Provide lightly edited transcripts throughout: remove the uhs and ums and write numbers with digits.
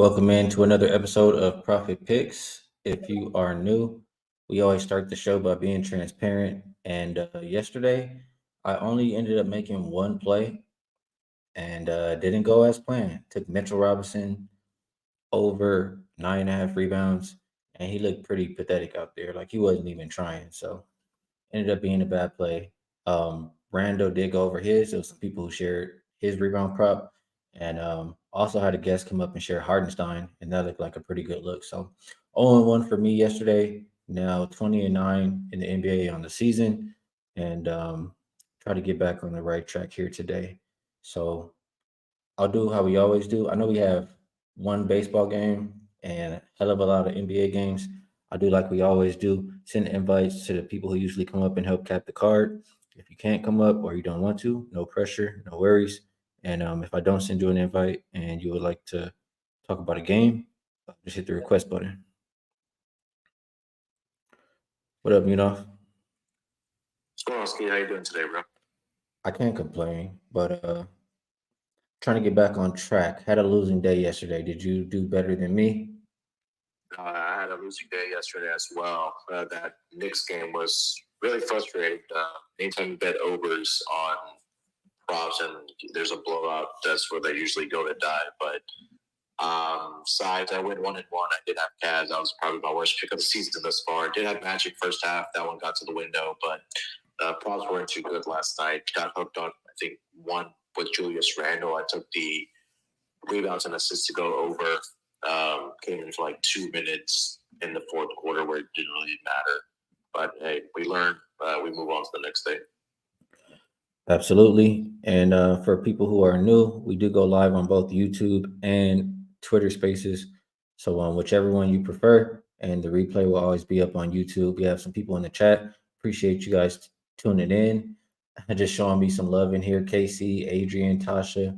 Welcome in to another episode of Profit Picks. If you are new, we always start the show by being transparent. And yesterday, I only ended up making one play and didn't go as planned. Took Mitchell Robinson over 9.5 rebounds, and he looked pretty pathetic out there. Like he wasn't even trying. So ended up being a bad play. Rando did go over his. There was some people who shared his rebound prop, and also had a guest come up and share Hardenstein, and that looked like a pretty good look. So 0-1 for me yesterday. Now 20-9 in the NBA on the season, and try to get back on the right track here today. So I'll do how we always do. I know we have one baseball game and a hell of a lot of NBA games. I do like we always do. Send invites to the people who usually come up and help cap the card. If you can't come up or you don't want to, no pressure, no worries. And if I don't send you an invite and you would like to talk about a game, just hit the request button. What up, Munoz? What's going on, Skee? How you doing today, bro? I can't complain, but trying to get back on track. Had a losing day yesterday. Did you do better than me? I had a losing day yesterday as well. That Knicks game was really frustrating. Anytime you bet overs on props and there's a blowout, that's where they usually go to die. But sides, I went 1-1. I did have Cavs. That was probably my worst pick of the season thus far. Did have Magic first half. That one got to the window, but props weren't too good last night. Got hooked on, I think, one with Julius Randle. I took the rebounds and assists to go over. Came in for like 2 minutes in the fourth quarter where it didn't really matter. But hey, we learned. We move on to the next day. Absolutely. And for people who are new, we do go live on both YouTube and Twitter Spaces. So on whichever one you prefer, and the replay will always be up on YouTube. We have some people in the chat. Appreciate you guys tuning in. Just showing me some love in here. Casey, Adrian, Tasha,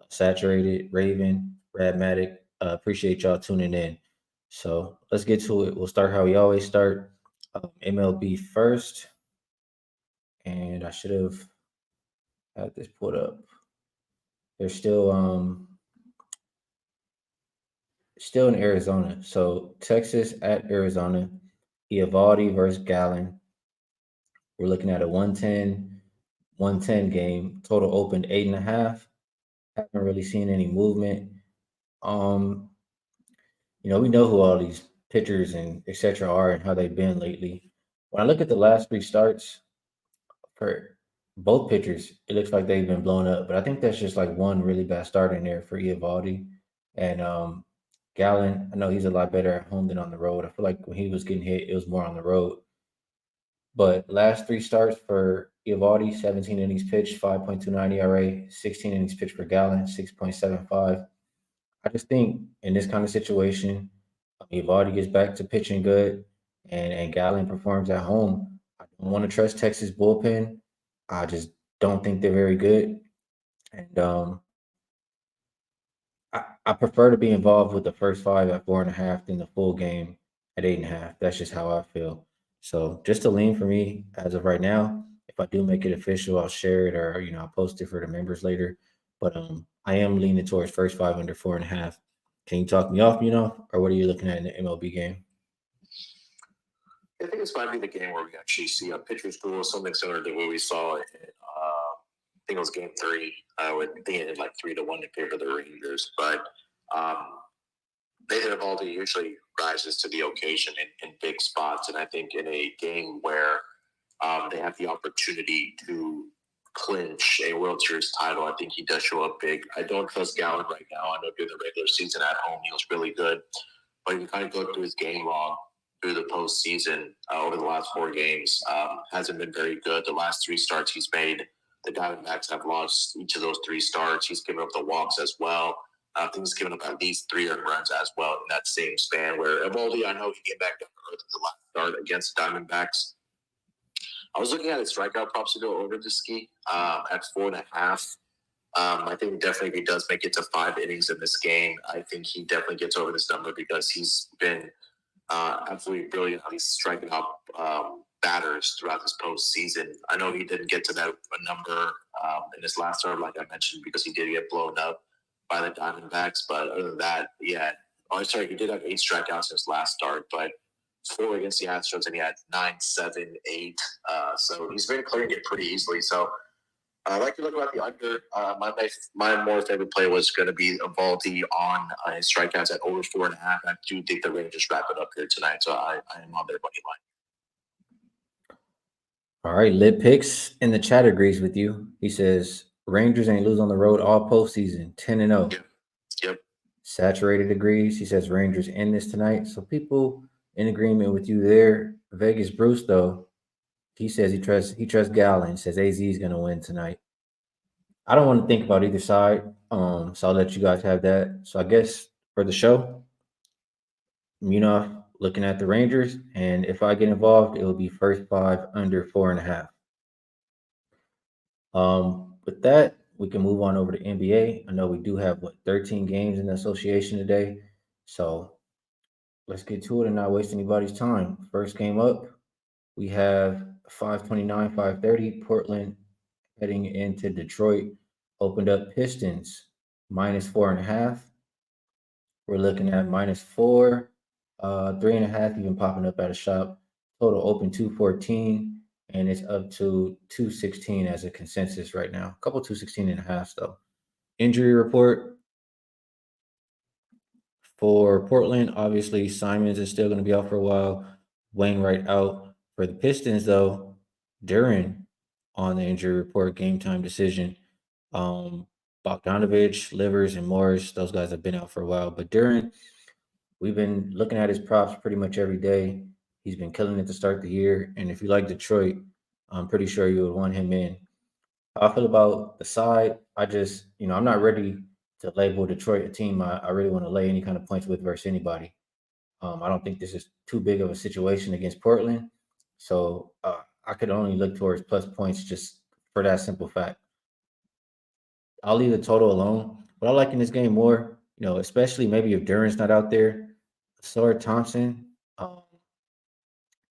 Saturated, Raven, Radmatic. Appreciate y'all tuning in. So let's get to it. We'll start how we always start. MLB first. And I should have had this put up. They're still in Arizona. So Texas at Arizona. Eovaldi versus Gallen. We're looking at a 110 game. Total opened 8.5. Haven't really seen any movement. Um, we know who all these pitchers and etc. are and how they've been lately. When I look at the last three starts for both pitchers, it looks like they've been blown up. But I think that's just like one really bad start in there for Eovaldi. And Gallen, I know he's a lot better at home than on the road. I feel like when he was getting hit, it was more on the road. But last three starts for Eovaldi, 17 innings pitched, 5.29 ERA, 16 innings pitched for Gallen, 6.75. I just think in this kind of situation, Eovaldi gets back to pitching good and Gallen performs at home. I don't want to trust Texas bullpen. I just don't think they're very good. And I prefer to be involved with the first five at 4.5 than the full game at 8.5. That's just how I feel. So just a lean for me as of right now. If I do make it official, I'll share it or I'll post it for the members later. But I am leaning towards first five under 4.5. Can you talk me off, or what are you looking at in the MLB game? I think this might be the game where we actually see a pitcher's duel, something similar to what we saw in, I think it was game 3. I think it had like 3-1 in favor of the Rangers. But Nathan Eovaldi usually rises to the occasion in big spots. And I think in a game where they have the opportunity to clinch a World Series title, I think he does show up big. I don't trust Gallen right now. I know during the regular season at home, he was really good. But if you kind of go through his game log through the postseason over the last 4 games, hasn't been very good. The last 3 starts he's made, the Diamondbacks have lost each of those 3 starts. He's given up the walks as well. I think he's given up at least 3 earned runs as well in that same span. Where Eovaldi, I know he came back down to earth in the last start against the Diamondbacks. I was looking at his strikeout props to go over the Skee at 4.5. I think definitely if he does make it to 5 innings in this game, I think he definitely gets over this number because he's been absolutely brilliant how he's striking out batters throughout this postseason. I know he didn't get to that number in his last start, like I mentioned, because he did get blown up. by the Diamondbacks. But other than that, yeah. Oh, sorry, he did have 8 strikeouts in his last start, but 4 against the Astros, and he had 9, 7, 8. So he's been clearing it pretty easily. So I like to look about the under. My more favorite play was going to be Evaldi on his strikeouts at over 4.5. I do think the Rangers wrap it up here tonight, so I am on their money line. All right, Lit Picks in the chat agrees with you. He says Rangers ain't lose on the road all postseason, 10-0. Yep. Saturated agrees. He says Rangers in this tonight. So people in agreement with you there. Vegas Bruce though, he says he trusts Gallen. Says AZ is gonna win tonight. I don't want to think about either side. So I'll let you guys have that. So I guess for the show, looking at the Rangers, and if I get involved, it will be first 5 under 4.5. With that, we can move on over to NBA. I know we do have 13 games in the association today, so let's get to it and not waste anybody's time. First game up, we have 5:29, 5:30. Portland heading into Detroit. Opened up Pistons -4.5. We're looking at -4, 3.5 even popping up at a shop. Total open 214, and it's up to 216 as a consensus right now. A couple 216.5 though. Injury report for Portland. Obviously, Simons is still going to be out for a while. Wainwright out. For the Pistons, though, Duran on the injury report, game time decision. Bogdanovich, Livers, and Morris, those guys have been out for a while. But Duran, we've been looking at his props pretty much every day. He's been killing it to start the year. And if you like Detroit, I'm pretty sure you would want him in. How I feel about the side, I'm not ready to label Detroit a team I really want to lay any kind of points with versus anybody. I don't think this is too big of a situation against Portland. So I could only look towards plus points just for that simple fact. I'll leave the total alone. But I like in this game more, especially maybe if Duran's not out there. Sword Thompson, um,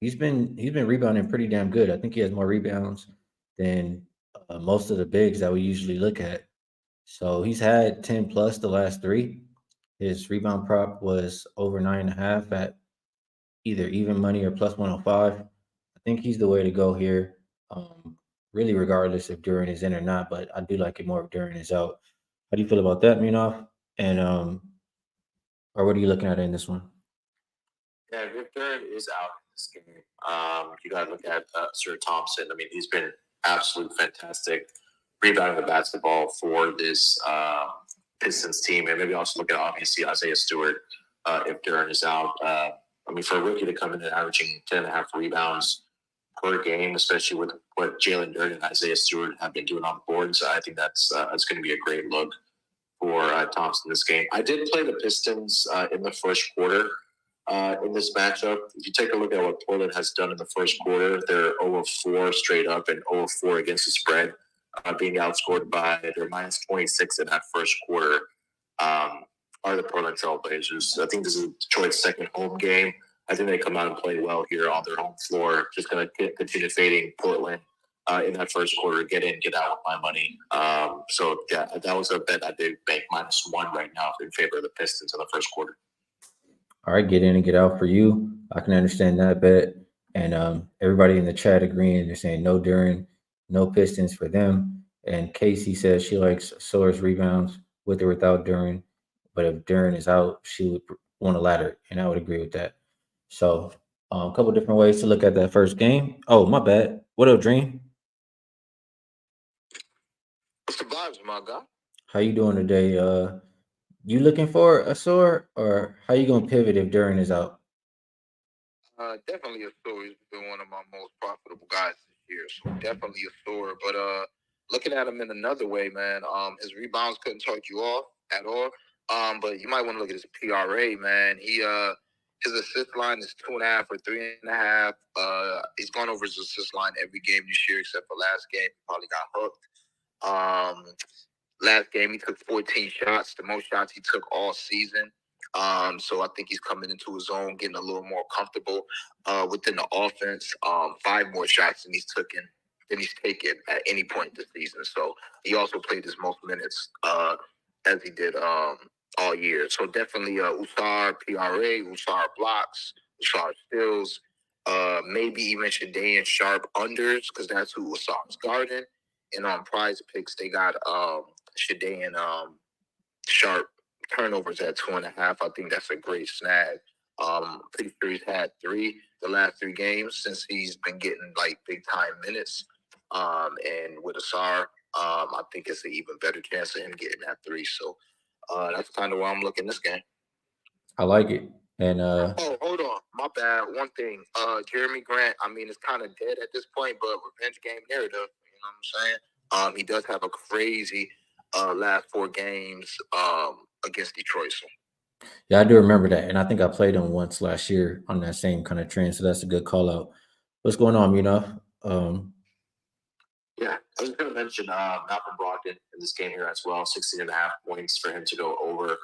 he's been rebounding pretty damn good. I think he has more rebounds than most of the bigs that we usually look at. So he's had 10 plus the last 3. His rebound prop was over 9.5 at either even money or plus 105. I think he's the way to go here. Really, regardless if Duran is in or not, but I do like it more if Duran is out. How do you feel about that, Munaf? And or what are you looking at in this one? Yeah, if Duran is out in this game, you got to look at Sir Thompson. I mean, he's been absolutely fantastic rebounding the basketball for this Pistons team, and maybe also look at obviously Isaiah Stewart if Duran is out. For a rookie to come in and averaging 10.5 rebounds per game, especially with what Jalen Duran and Isaiah Stewart have been doing on boards, I think that's going to be a great look for Thompson this game. I did play the Pistons in the first quarter in this matchup. If you take a look at what Portland has done in the first quarter, they're 0-4 straight up and 0-4 against the spread, being outscored by their -26 in that first quarter. Are the Portland Trailblazers. I think this is Detroit's second home game. I think they come out and play well here on their home floor. Just going to continue fading Portland in that first quarter. Get in, get out with my money. So yeah, that was a bet I did bank -1 right now in favor of the Pistons in the first quarter. All right, get in and get out for you. I can understand that bet. And everybody in the chat agreeing, they're saying no Duran, no Pistons for them. And Casey says she likes Soares rebounds with or without Duran. But if Duran is out, she would want a ladder. And I would agree with that. So a couple different ways to look at that first game. Oh, my bad. What up, Dream? What's the vibes, my guy? How you doing today? You looking for a Soar, or how you gonna pivot if Duran is out? Definitely a story. He's been one of my most profitable guys this year, so definitely a story. But looking at him in another way, man, his rebounds couldn't talk you off at all. But you might want to look at his PRA, man. His assist line is 2.5 or 3.5. He's gone over his assist line every game this year except for last game. He probably got hooked. Last game he took 14 shots, the most shots he took all season. So I think he's coming into his own, getting a little more comfortable within the offense. 5 more shots than he's taken at any point this season. So he also played his most minutes as he did all year. So definitely Usar PRA, Usar blocks, Usar steals, maybe even Shadei Sharp unders, because that's who Usar's guarding. And on prize picks, they got Shadei Sharp turnovers at 2.5. I think that's a great snag. Pretty sure he's had 3 the last 3 games since he's been getting like big time minutes. And with Asar, I think it's an even better chance of him getting that 3. So that's kind of where I'm looking this game. I like it. And oh, hold on, my bad. One thing, Jeremy Grant. I mean, it's kind of dead at this point, but revenge game narrative. You know what I'm saying? He does have a crazy last 4 games against Detroit. So. yeah, I do remember that. And I think I played him once last year on that same kind of trend. So that's a good call out. What's going on, Yeah, I was going to mention Malcolm Brogdon in this game here as well. 16.5 points for him to go over.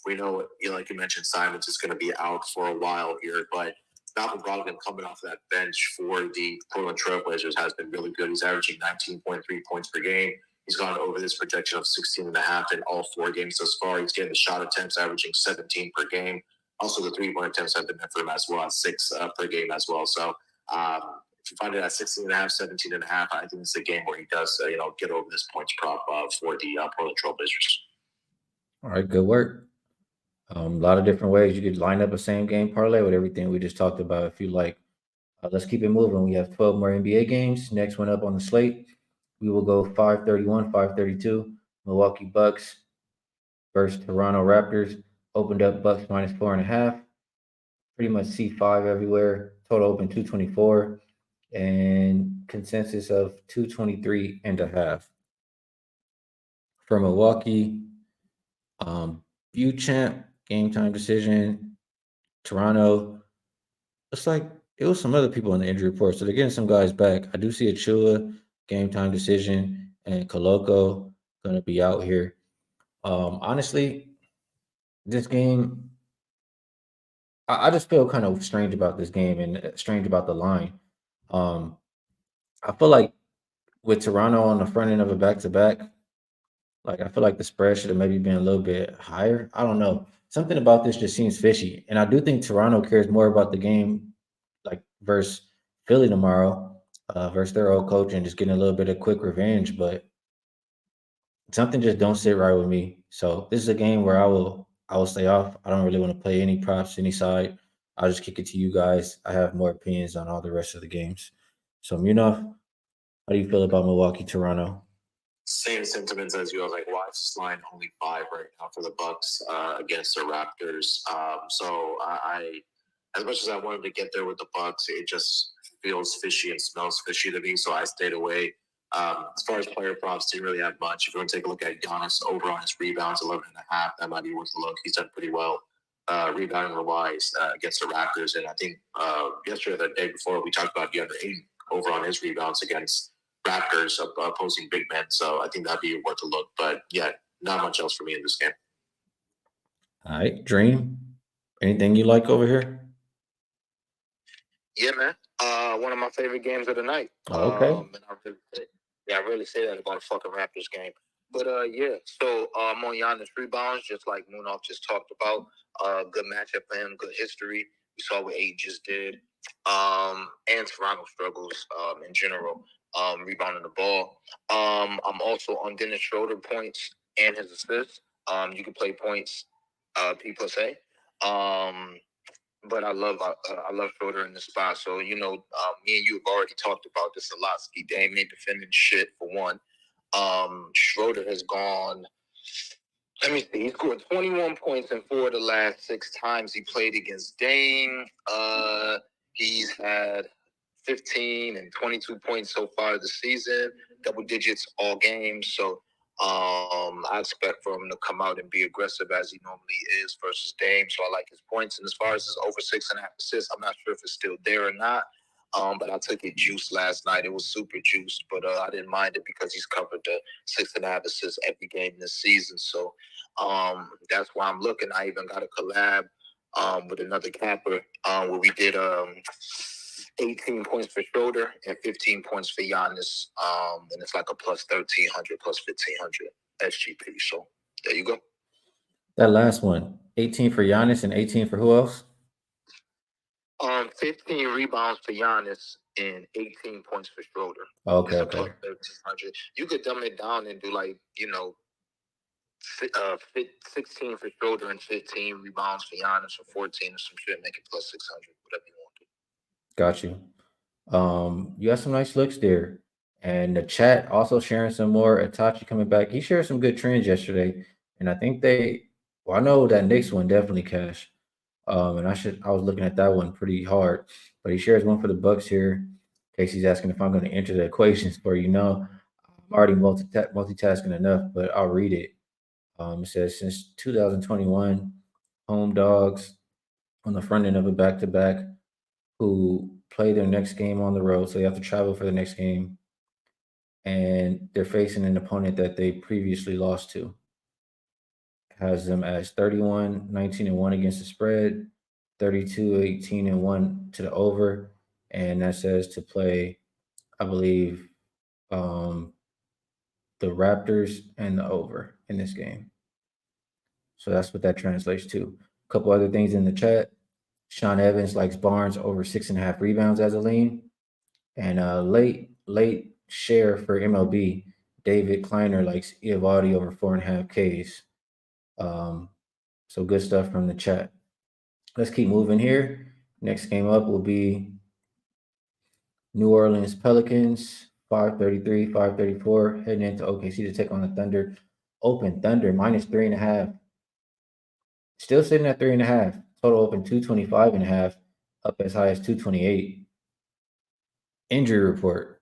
We know, like you mentioned, Simons is going to be out for a while here, but Malcolm Brogdon coming off that bench for the Portland Trailblazers has been really good. He's averaging 19.3 points per game. He's gone over this projection of 16.5 in all 4 games thus far. He's getting the shot attempts, averaging 17 per game. Also, the 3-point attempts have been there for him as well at 6 per game as well. So, if you find it at 16.5, 17.5, I think it's a game where he does, get over this points prop for the Portland Trailblazers. All right, good work. A lot of different ways you could line up a same game parlay with everything we just talked about. If you like, let's keep it moving. We have 12 more NBA games. Next one up on the slate, we will go 531, 532. Milwaukee Bucks versus Toronto Raptors. Opened up Bucks minus 4.5. Pretty much C5 everywhere. Total open 224 and consensus of 223.5. For Milwaukee, Beauchamp, game time decision. Toronto, looks like it was some other people in the injury report, so they're getting some guys back. I do see Achua, game time decision, and Koloko going to be out here. Honestly, this game, I just feel kind of strange about this game and strange about the line. Um, I feel like with Toronto on the front end of a back to back, like I feel like the spread should have maybe been a little bit higher. I don't know. Something about this just seems fishy. And I do think Toronto cares more about the game like versus Philly tomorrow, versus their old coach and just getting a little bit of quick revenge. But something just don't sit right with me. So this is a game where I will stay off. I don't really want to play any props, any side. I'll just kick it to you guys. I have more opinions on all the rest of the games. So Munaf, how do you feel about Milwaukee, Toronto? Same sentiments as you. I was like, why is this line only 5 right now for the Bucks against the Raptors? So I, as much as I wanted to get there with the Bucks, it just feels fishy and smells fishy to me. So I stayed away. As far as player props, didn't really have much. If you want to take a look at Giannis over on his rebounds, 11.5, that might be worth a look. He's done pretty well rebounding wise against the Raptors. And I think yesterday, the day before, we talked about DeAndre Ayton over on his rebounds against Raptors opposing big men. So I think that'd be worth a look. But yeah, not much else for me in this game. All right, Dream. Anything you like over here? Yeah, man. One of my favorite games of the night. Okay. And I really say that about a fucking Raptors game. But yeah, so I'm on Giannis rebounds, just like Moonoff just talked about. Good matchup for him, good history. We saw what Aid just did. And Toronto struggles in general, rebounding the ball. I'm also on Dennis Schroeder points and his assists. You can play points P plus A. But I love Schroeder in the spot. So, me and you have already talked about this a lot. Skee Dame ain't defending shit for one. Schroeder has gone, let me see, he scored 21 points in 4 of the last 6 times he played against Dame. He's had 15 and 22 points so far this season, double digits all games. So I expect for him to come out and be aggressive as he normally is versus Dame. So I like his points. And as far as his over 6.5 assists, I'm not sure if it's still there or not. But I took it juiced last night. It was super juiced, but I didn't mind it because he's covered the 6.5 assists every game this season. So that's why I'm looking. I even got a collab with another capper where we did 18 points for Schroeder and 15 points for Giannis. And it's like a plus 1,300, plus 1,500 SGP. So There you go. That last one, 18 for Giannis and 18 for who else? 15 rebounds for Giannis and 18 points for Schroeder. Okay, It's a okay. plus 1,300. You could dumb it down and do 16 for Schroeder and 15 rebounds for Giannis or 14 or some shit. Make it plus 600, whatever you want to do. Got you. You got some nice looks there. And the chat also sharing some more. Itachi coming back. He shared some good trends yesterday. And I think I know that Knicks one definitely cash. And I was looking at that one pretty hard. But he shares one for the Bucks here. Casey's asking if I'm going to enter the equations for I'm already multitasking enough, but I'll read it. It says since 2021, home dogs on the front end of a back to back who play their next game on the road. So they have to travel for the next game. And they're facing an opponent that they previously lost to. Has them as 31, 19, and 1 against the spread, 32, 18, and 1 to the over. And that says to play, I believe, the Raptors and the over in this game. So that's what that translates to. A couple other things in the chat. Sean Evans likes Barnes over 6.5 rebounds as a lean. And late share for MLB. David Kleiner likes Iavati over 4.5 Ks. So good stuff from the chat. Let's keep moving here. Next game up will be New Orleans Pelicans, 533, 534, heading into OKC to take on the Thunder. Open Thunder minus 3.5. Still sitting at 3.5. Total open 225.5, up as high as 228. Injury report.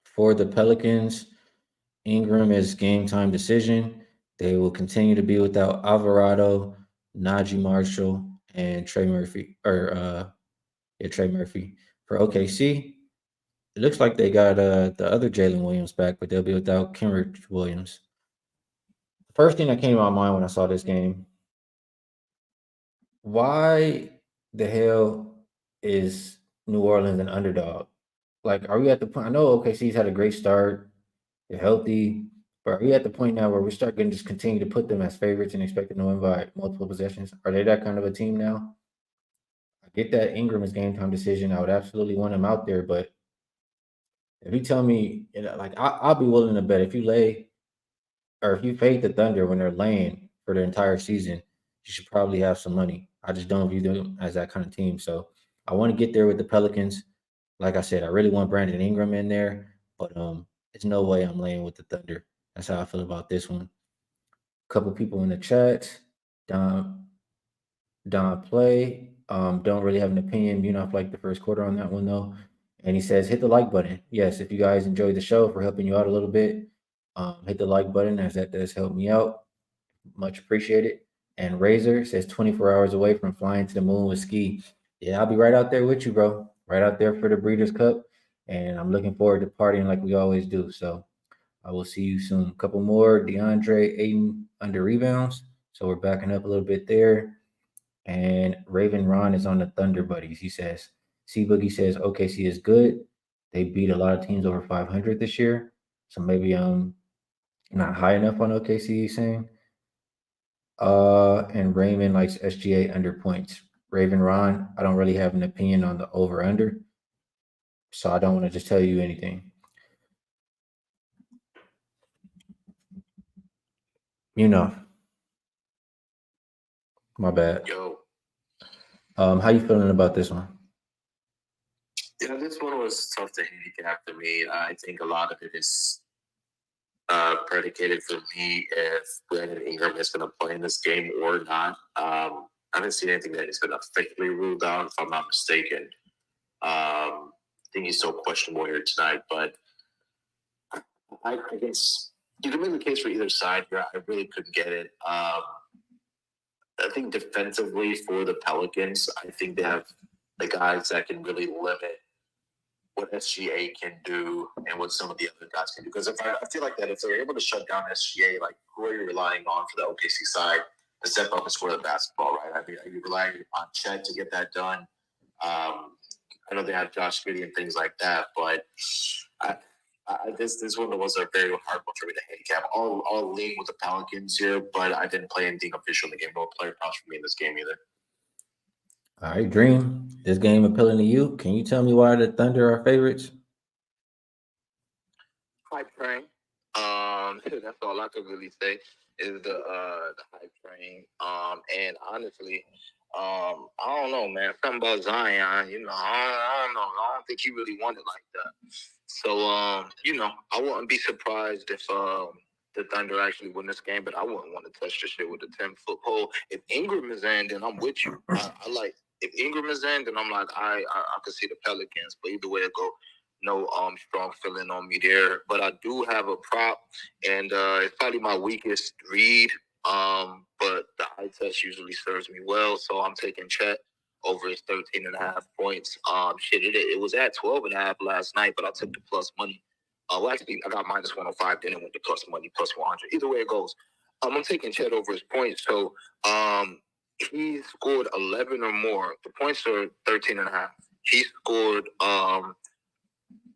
For the Pelicans, Ingram is game time decision. They will continue to be without Alvarado, Najee Marshall, and Trey Murphy. Trey Murphy. For OKC, it looks like they got the other Jalen Williams back, but they'll be without Kenrich Williams. The first thing that came to my mind when I saw this game, why the hell is New Orleans an underdog? Like, are we at the point? I know OKC's had a great start. They're healthy. But are we at the point now where we start going to just continue to put them as favorites and expect them to win by multiple possessions? Are they that kind of a team now? I get that Ingram is game time decision. I would absolutely want him out there. But if you tell me, I'll be willing to bet if you lay or if you fade the Thunder when they're laying for their entire season, you should probably have some money. I just don't view them as that kind of team. So I want to get there with the Pelicans. Like I said, I really want Brandon Ingram in there, but there's no way I'm laying with the Thunder. That's how I feel about this one. A couple people in the chat. Don Play. Don't really have an opinion. You know, like the first quarter on that one though. And he says, hit the like button. Yes, if you guys enjoyed the show, if we're helping you out a little bit, hit the like button as that does help me out. Much appreciated. And Razor says 24 hours away from flying to the moon with Skee. Yeah, I'll be right out there with you, bro. Right out there for the Breeders' Cup. And I'm looking forward to partying like we always do. So I will see you soon. A couple more. DeAndre Ayton under rebounds. So we're backing up a little bit there. And Raven Ron is on the Thunder Buddies. He says, C Boogie says OKC is good. They beat a lot of teams over 500 this year. So maybe I'm not high enough on OKC, he's saying. And Raymond likes SGA under points. Raven Ron, I don't really have an opinion on the over under. So I don't want to just tell you anything. You know. My bad. Yo. How you feeling about this one? Yeah, this one was tough to handicap to me. I think a lot of it is predicated for me if Brandon Ingram is going to play in this game or not. I haven't seen anything that has been officially ruled out, if I'm not mistaken. I think he's still questionable here tonight, but I guess you can make the case for either side here. I really couldn't get it. I think defensively for the Pelicans, I think they have the guys that can really limit what SGA can do and what some of the other guys can do. Because I feel like that if they're able to shut down SGA, like who are you relying on for the OKC side to step up and score the basketball, right? I mean, are you relying on Chet to get that done? I know they have Josh Giddey and things like that, but I This one was a very hard one for me to handicap. I'll lean with the Pelicans here, but I didn't play anything official in the game. No player props for me in this game either. All right, Dream. This game appealing to you. Can you tell me why the Thunder are favorites? Hype train. That's all I could really say is the hype train. And honestly, I don't know, man. Something about Zion, I don't know. I don't think he really wanted like that. So, I wouldn't be surprised if the Thunder actually win this game, but I wouldn't want to touch the shit with a 10-foot pole. If Ingram is in, then I'm with you. I like if Ingram is in, then I'm like I could see the Pelicans, but either way it go. No strong feeling on me there, but I do have a prop, and it's probably my weakest read. But the eye test usually serves me well, so I'm taking Chet over his 13.5 points. It was at 12.5 last night, but I took the plus money. Actually, I got minus 105, then it went to plus money, plus 100. Either way it goes, I'm taking Chet over his points. So he scored 11 or more. The points are 13.5. He scored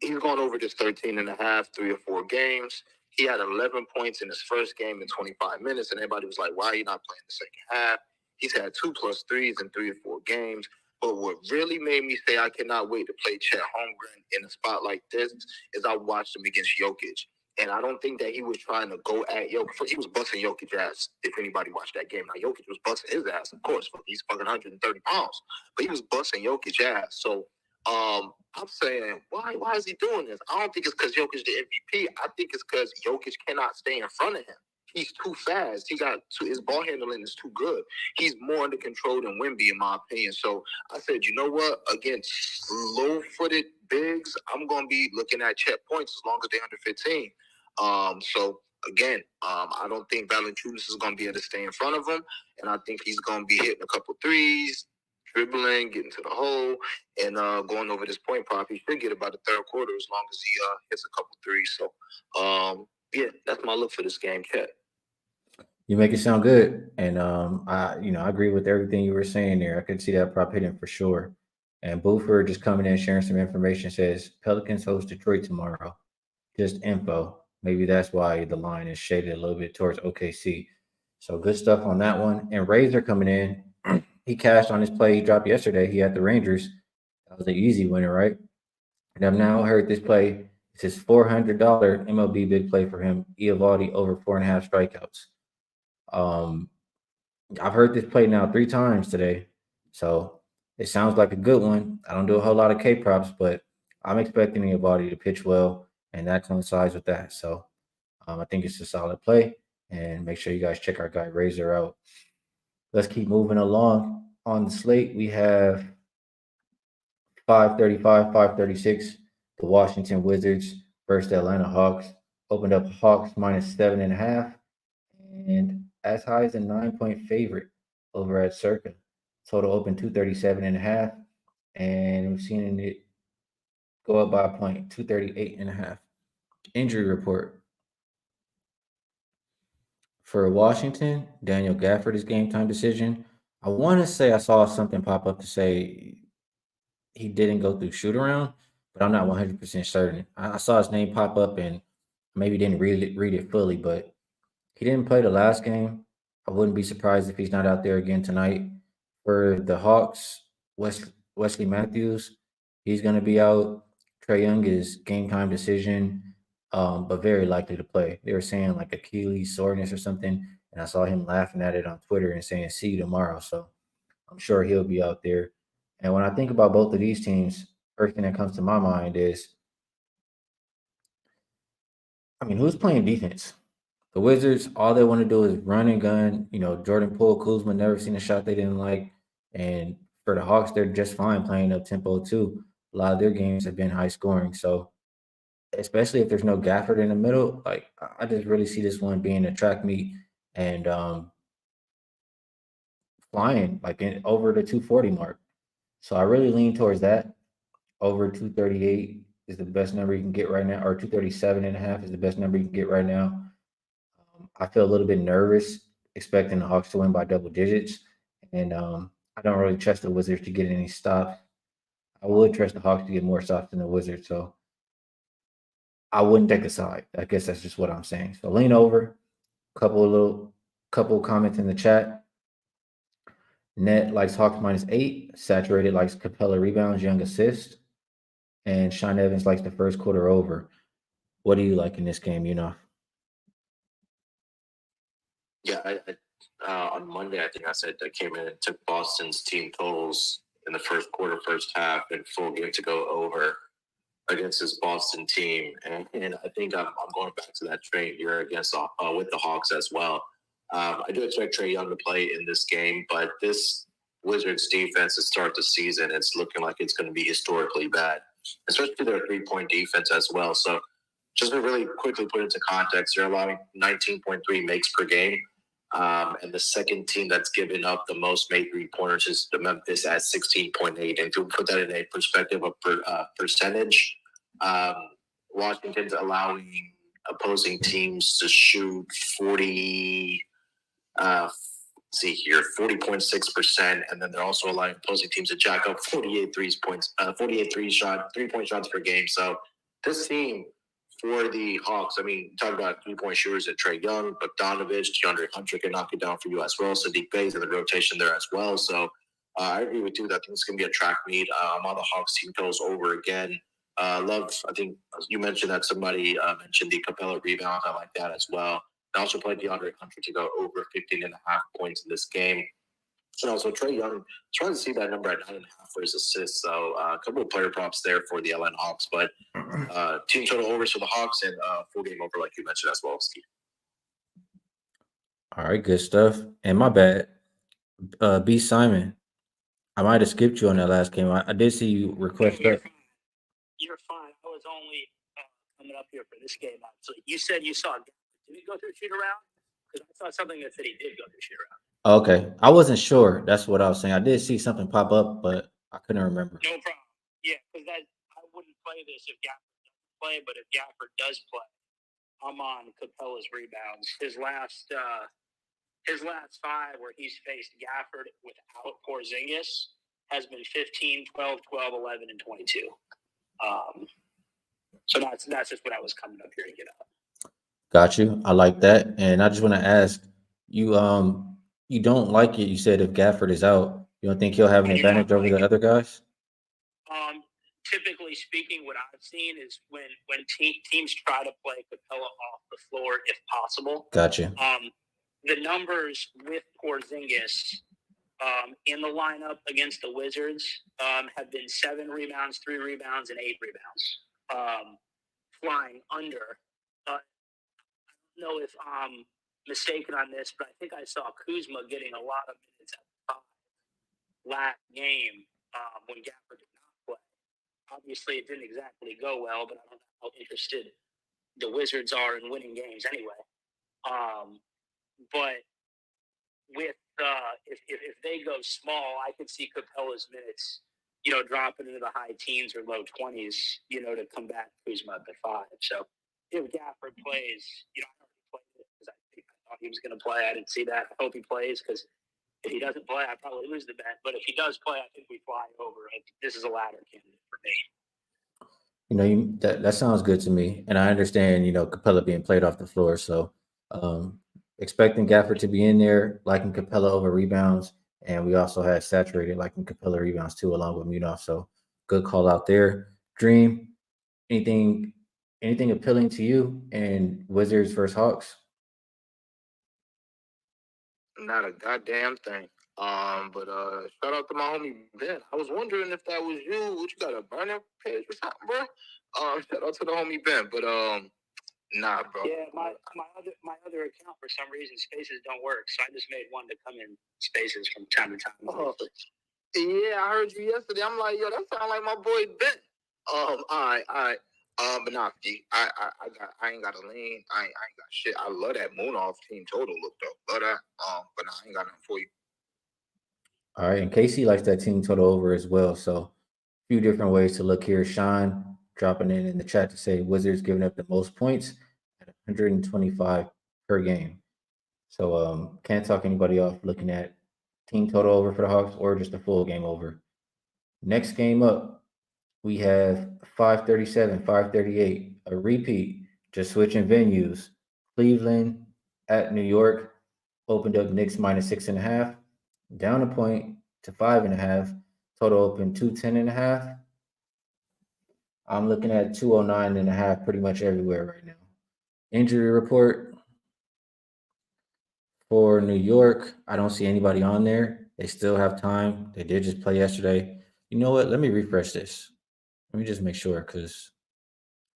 he's gone over this 13.5, 3 or 4 games. He had 11 points in his first game in 25 minutes, and everybody was like, why are you not playing the second half? He's had 2 plus 3s in 3 or 4 games. But what really made me say I cannot wait to play Chet Holmgren in a spot like this is I watched him against Jokic. And I don't think that he was trying to go at Jokic. He was busting Jokic ass, if anybody watched that game. Now, Jokic was busting his ass, of course. He's fucking 130 pounds. But he was busting Jokic ass. So, I'm saying, why is he doing this? I don't think it's because Jokic the MVP. I think it's because Jokic cannot stay in front of him. He's too fast. His ball handling is too good. He's more under control than Wemby, in my opinion. So I said, you know what? Against slow-footed bigs, I'm going to be looking at Chet points as long as they're under 15. So again, I don't think Valanciunas is going to be able to stay in front of him, and I think he's going to be hitting a couple threes, dribbling, getting to the hole, and going over this point prop. He should get about the third quarter as long as he hits a couple threes. So, yeah, that's my look for this game, Chet. You make it sound good, and I agree with everything you were saying there. I could see that prop hitting for sure. And Buford just coming in sharing some information says Pelicans host Detroit tomorrow. Just info. Maybe that's why the line is shaded a little bit towards OKC. So good stuff on that one. And Razor coming in. He cashed on his play he dropped yesterday. He had the Rangers. That was an easy winner, right? And I've now heard this play. It's his $400 MLB big play for him. Eovaldi over 4.5 strikeouts. I've heard this play now 3 times today, so it sounds like a good one. I don't do a whole lot of K props, but I'm expecting Eovaldi to pitch well, and that coincides with that. So I think it's a solid play, and make sure you guys check our guy Razor out. Let's keep moving along. On the slate, we have 5:35, 5:36. The Washington Wizards versus the Atlanta Hawks. Opened up Hawks minus 7.5, and as high as a 9-point favorite over at Circa. Total open 237.5, and we've seen it go up by a point, 238.5. Injury report. For Washington, Daniel Gafford is game time decision. I want to say I saw something pop up to say he didn't go through shoot around, but I'm not 100% certain. I saw his name pop up and maybe didn't read it fully, but he didn't play the last game. I wouldn't be surprised if he's not out there again tonight. For the Hawks, Wesley Matthews, he's going to be out. Trae Young is game time decision, but very likely to play. They were saying like Achilles soreness or something, and I saw him laughing at it on Twitter and saying, see you tomorrow. So I'm sure he'll be out there. And when I think about both of these teams, first thing that comes to my mind is, who's playing defense? The Wizards, all they want to do is run and gun. Jordan Poole, Kuzma, never seen a shot they didn't like. And for the Hawks, they're just fine playing up tempo too. A lot of their games have been high scoring. So, especially if there's no Gafford in the middle, like I just really see this one being a track meet and flying like over the 240 mark. So I really lean towards that. Over 238 is the best number you can get right now, or 237.5 is the best number you can get right now. I feel a little bit nervous expecting the Hawks to win by double digits, and I don't really trust the Wizards to get any stops. I would trust the Hawks to get more stops than the Wizards, so I wouldn't take a side. I guess that's just what I'm saying. So lean over. Couple comments in the chat. Net likes Hawks -8. Saturated likes Capella rebounds, young assist. And Sean Evans likes the first quarter over. What do you like in this game, Yeah, on Monday, I think I said I came in and took Boston's team totals in the first quarter, first half, and full game to go over against this Boston team. And I think I'm going back to that train here against with the Hawks as well. I do expect Trae Young to play in this game, but this Wizards defense to start the season, it's looking like it's going to be historically bad, especially their 3-point defense as well. So just to really quickly put into context, they're allowing 19.3 makes per game. And the second team that's given up the most made 3-pointers is the Memphis at 16.8. And to put that in a perspective of percentage, Washington's allowing opposing teams to shoot 40.6%, and then they're also allowing opposing teams to jack up 48 3-point shots per game. So this team for the Hawks, I mean, talk about 3-point shooters at Trae Young, Bogdanovich, DeAndre Hunter can knock it down for you as well. So Dbacks in the rotation there as well. So I agree with you that I think it's going to be a track meet. I'm on the Hawks team totals over again. I think you mentioned that somebody mentioned the Capella rebound. I like that as well. I also played DeAndre Hunter to go over 15.5 points in this game. And also Trae Young, trying to see that number at 9.5 for his assists. So a couple of player props there for the LN Hawks, but team total overs for the Hawks and full game over, like you mentioned as well, Skee. All right, good stuff. And my bad, B. Simon, I might have skipped you on that last game. I did see you request that. You're fine. I was only coming up here for this game, actually. You said you saw. Did he go through shoot around? Because I saw something that said he did go through shoot around. Okay, I wasn't sure. That's what I was saying. I did see something pop up, but I couldn't remember. No problem. Yeah, because I wouldn't play this if Gafford doesn't play, but if Gafford does play, I'm on Capella's rebounds. His last 5 where he's faced Gafford without Porzingis has been 15, 12, 12, 11, and 22. So that's just what I was coming up here to get up. Got you. I like that. And I just want to ask you, you don't like it. You said if Gafford is out, you don't think he'll have an advantage over the other guys? Typically speaking, what I've seen is when teams try to play Capella off the floor, if possible. Gotcha. The numbers with Porzingis in the lineup against the Wizards have been 7 rebounds, 3 rebounds, and 8 rebounds, flying under. I don't know if I'm mistaken on this, but I think I saw Kuzma getting a lot of minutes at the top last game when Gafford did not play. Obviously, it didn't exactly go well, but I don't know how interested the Wizards are in winning games anyway. But with if they go small, I could see Capella's minutes, dropping into the high teens or low 20s, to combat Kuzma at the 5. So if Gafford plays, I already played it because I thought he was going to play. I didn't see that. I hope he plays because if he doesn't play, I probably lose the bet. But if he does play, I think we fly over. This is a ladder candidate for me. That sounds good to me, and I understand. Capella being played off the floor, so expecting Gafford to be in there, liking Capella over rebounds, and we also had saturated liking Capella rebounds too, along with Munaf. So good call out there. Dream, anything appealing to you in Wizards versus Hawks? Not a goddamn thing. But shout out to my homie Ben. I was wondering if that was you. What, you got a burner page or something, bro? Shout out to the homie Ben. But nah, bro. Yeah, my other account for some reason Spaces don't work, so I just made one to come in Spaces from time to time. Yeah, I heard you yesterday. I'm like, yo, that sound like my boy Ben. All right. But nah, I ain't got a lean. I ain't got shit. I love that Moonoff team total look though. Love that. But nah, I ain't got nothing for you. All right, and Casey likes that team total over as well. So a few different ways to look here. Sean dropping in the chat to say Wizards giving up the most points at 125 per game. So can't talk anybody off looking at team total over for the Hawks or just a full game over. Next game up, we have 537, 538. a repeat, just switching venues. Cleveland at New York opened up Knicks minus 6.5, down a point to 5.5. Total open 210.5. I'm looking at 209.5 pretty much everywhere right now. Injury report for New York. I don't see anybody on there. They still have time. They did just play yesterday. You know what? Let me refresh this. Let me just make sure because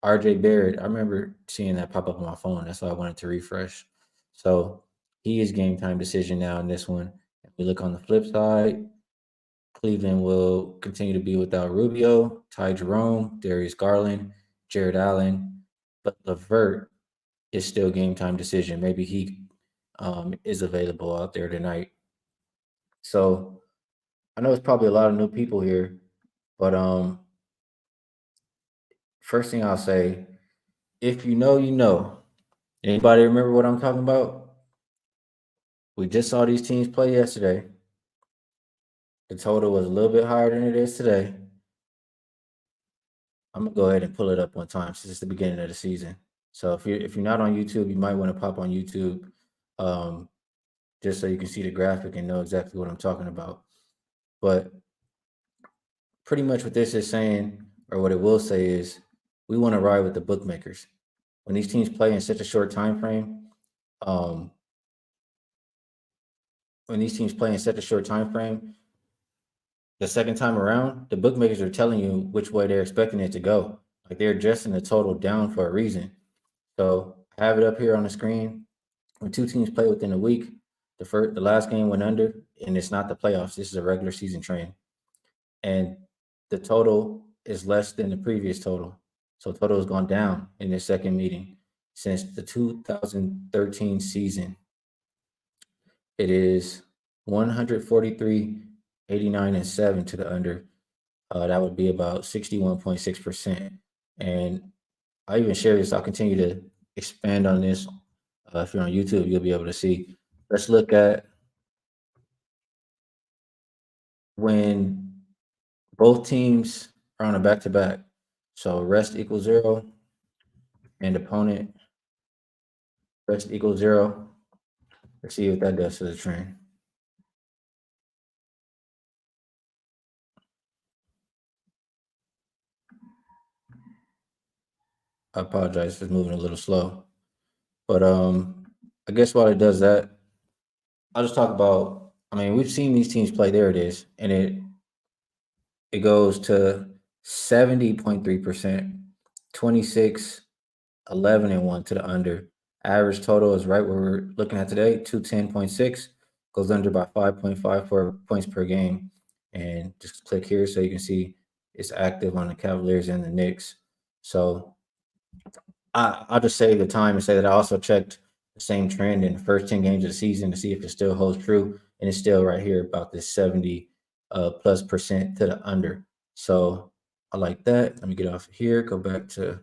RJ Barrett, I remember seeing that pop up on my phone. That's why I wanted to refresh. So he is game time decision now in this one. If we look on the flip side, Cleveland will continue to be without Rubio, Ty Jerome, Darius Garland, Jared Allen, but Levert is still game time decision. Maybe he is available out there tonight. So I know it's probably a lot of new people here, but first thing I'll say, if you know, you know. Anybody remember what I'm talking about? We just saw these teams play yesterday. The total was a little bit higher than it is today. I'm gonna go ahead and pull it up one time since it's the beginning of the season. So if you're not on YouTube, you might want to pop on YouTube, um, just so you can see the graphic and know exactly what I'm talking about. But pretty much what this is saying, or what it will say, is we want to ride with the bookmakers. When these teams play in such a short time frame, um, when these teams play in such a short time frame, the second time around, the bookmakers are telling you which way they're expecting it to go. Like they're adjusting the total down for a reason. So I have it up here on the screen. When two teams play within a week, the last game went under, and it's not the playoffs. This is a regular season trend, and the total is less than the previous total. So total has gone down in this second meeting since the 2013 season. It is 143, 89, and 7 to the under. That would be about 61.6%. And I even share this. I'll continue to expand on this. If you're on YouTube, you'll be able to see. Let's look at when both teams are on a back to back. So rest equals 0 and opponent rest equals 0. Let's see what that does to the trend. I apologize if it's moving a little slow. But I guess while it does that, I'll just talk about, I mean, we've seen these teams play. There it is. And it goes to 70.3%, 26, 11, and 1 to the under. Average total is right where we're looking at today, 210.6, goes under by 5.54 points per game. And just click here so you can see it's active on the Cavaliers and the Knicks. So I'll just say the time and say that I also checked the same trend in the first 10 games of the season to see if it still holds true. And it's still right here about this 70 plus percent to the under. So I like that. Let me get off of here, go back to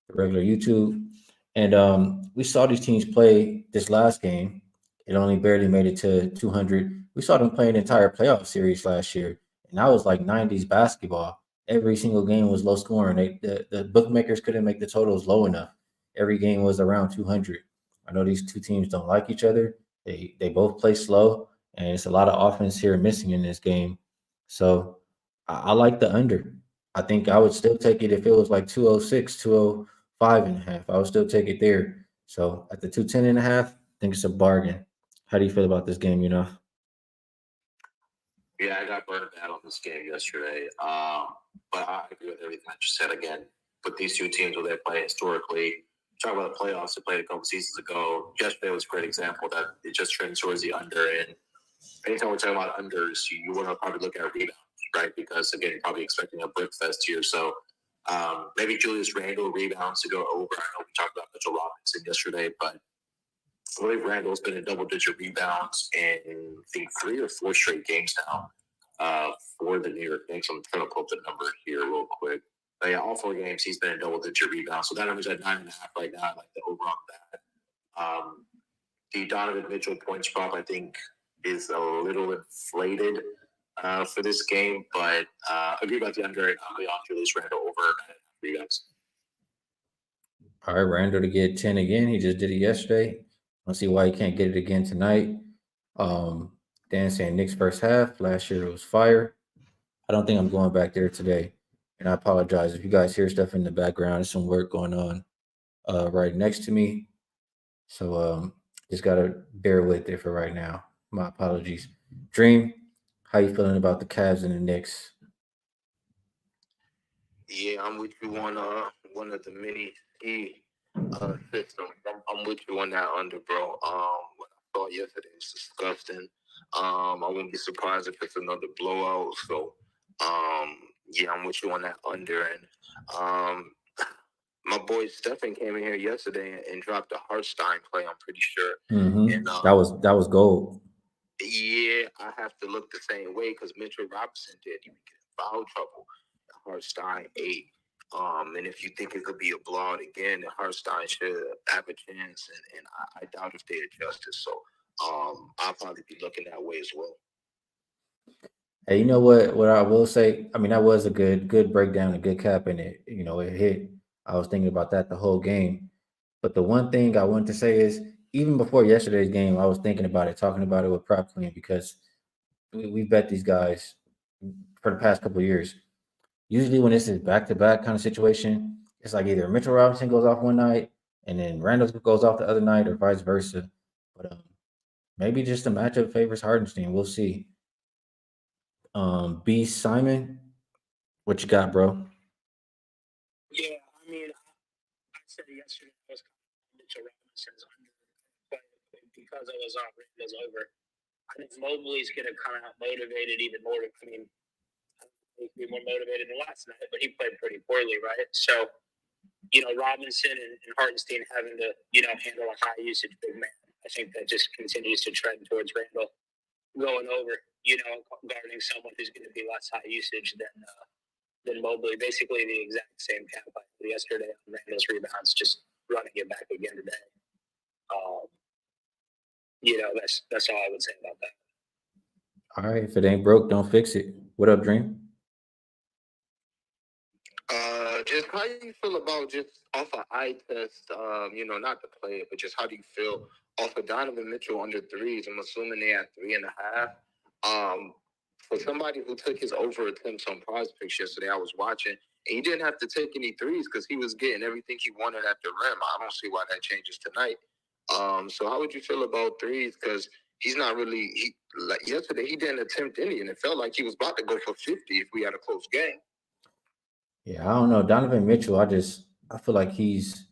the regular YouTube. And we saw these teams play this last game. It only barely made it to 200. We saw them play an entire playoff series last year. And that was like 90s basketball. Every single game was low scoring. The bookmakers couldn't make the totals low enough. Every game was around 200. I know these two teams don't like each other. They both play slow, and it's a lot of offense here missing in this game. So I like the under. I think I would still take it if it was like 206, 205.5. I would still take it there. So at the 210.5, I think it's a bargain. How do you feel about this game, you know? Yeah, I got burned bad on this game yesterday. But I agree with everything that you said again. With these two teams, where they play historically, talk about the playoffs they played a couple seasons ago. Yesterday was a great example that it just trends towards the under. And anytime we're talking about unders, you want to probably look at rebounds, right? Because again, you're probably expecting a brick fest here. So maybe Julius Randle rebounds to go over. I know we talked about Mitchell Robinson yesterday, but I believe Randall's been in double-digit rebounds in, I think, 3 or 4 straight games now for the New York Knicks. I'm trying to pull up the number here real quick. But yeah, all 4 games he's been in double-digit rebounds. So that number's at 9.5 right now. I like the over on that. The Donovan Mitchell points prop, I think, is a little inflated for this game, but I agree about the under and on Julius Randle over 9.5 rebounds. All right, Randall to get 10 again. He just did it yesterday. I don't see why he can't get it again tonight. Dan saying Knicks first half. Last year it was fire. I don't think I'm going back there today. And I apologize if you guys hear stuff in the background. There's some work going on right next to me. So just gotta bear with it for right now. My apologies. Dream, how you feeling about the Cavs and the Knicks? Yeah, I'm with you on one of the mini Skee systems. I'm with you on that under, bro. What I saw yesterday was disgusting. I wouldn't be surprised if it's another blowout. So, yeah, I'm with you on that under. And my boy Stephen came in here yesterday and dropped a Hartstein play. I'm pretty sure. Mm-hmm. And That was gold. yeah, I have to look the same way because Mitchell Robinson did. He would get in foul trouble. Hartstein 8. And if you think it could be a blowout again, then Hartstein should have a chance. And I doubt if they adjust it. So I'll probably be looking that way as well. Hey, you know what? What I will say, I mean, that was a good breakdown, a good cap in it. You know, it hit. I was thinking about that the whole game. But the one thing I wanted to say is, even before yesterday's game, I was thinking about it, talking about it with Prop Queen because we bet these guys for the past couple of years. Usually, when this is back to back kind of situation, it's like either Mitchell Robinson goes off one night and then Randall goes off the other night, or vice versa. But maybe just the matchup favors Hardenstein. We'll see. B Simon, what you got, bro? Yeah, I mean, I said yesterday I was Mitchell Robinson's under, but because I was on Randall's over, I think Mobley's going to come out motivated even more. I mean, he could be more motivated than last night, but he played pretty poorly, right? So, Robinson and Hartenstein having to, handle a high usage big man. I think that just continues to trend towards Randall going over, guarding someone who's going to be less high usage than Mobley. Basically the exact same cap I had yesterday on Randall's rebounds, just running it back again today. That's all I would say about that. All right, if it ain't broke, don't fix it. What up, Dream? Just how you feel about just off of eye test, not to play it, but just how do you feel off of Donovan Mitchell under threes? I'm assuming they had 3.5. For somebody who took his over attempts on prize picks yesterday, I was watching, and he didn't have to take any threes because he was getting everything he wanted at the rim. I don't see why that changes tonight. So how would you feel about threes? Because he's not really, like yesterday, he didn't attempt any, and it felt like he was about to go for 50 if we had a close game. Yeah, I don't know. Donovan Mitchell, I feel like he's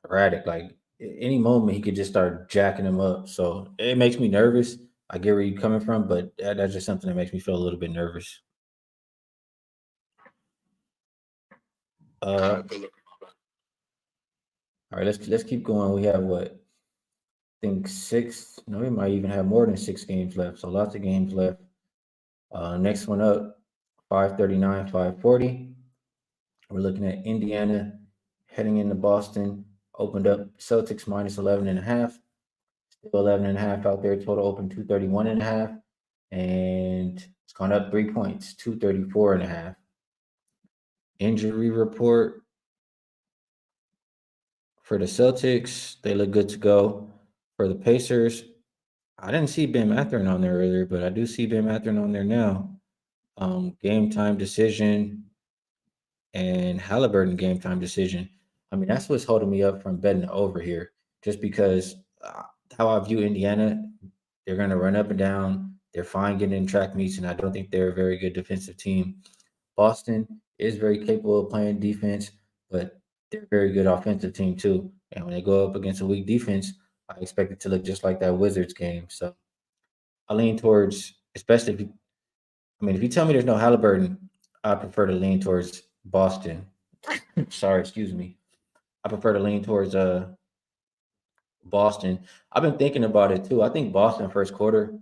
erratic. Like any moment he could just start jacking him up. So it makes me nervous. I get where you're coming from, but that's just something that makes me feel a little bit nervous. All right, let's keep going. We have what? I think 6. No, we might even have more than 6 games left. So lots of games left. Next one up, 539, 540. We're looking at Indiana heading into Boston. Opened up Celtics minus 11.5. Still 11.5 out there. Total open 231.5. And it's gone up 3 points, 234.5. Injury report for the Celtics. They look good to go. For the Pacers, I didn't see Ben Mathurin on there earlier, but I do see Ben Mathurin on there now. Game time decision and Halliburton game time decision. I mean, that's what's holding me up from betting over here, just because how I view Indiana, they're going to run up and down. They're fine getting in track meets, and I don't think they're a very good defensive team. Boston is very capable of playing defense, but they're a very good offensive team too. And when they go up against a weak defense, I expect it to look just like that Wizards game. So I lean towards, especially if you tell me there's no Halliburton, I prefer to lean towards Boston. Sorry, excuse me. I prefer to lean towards Boston. I've been thinking about it too. I think Boston first quarter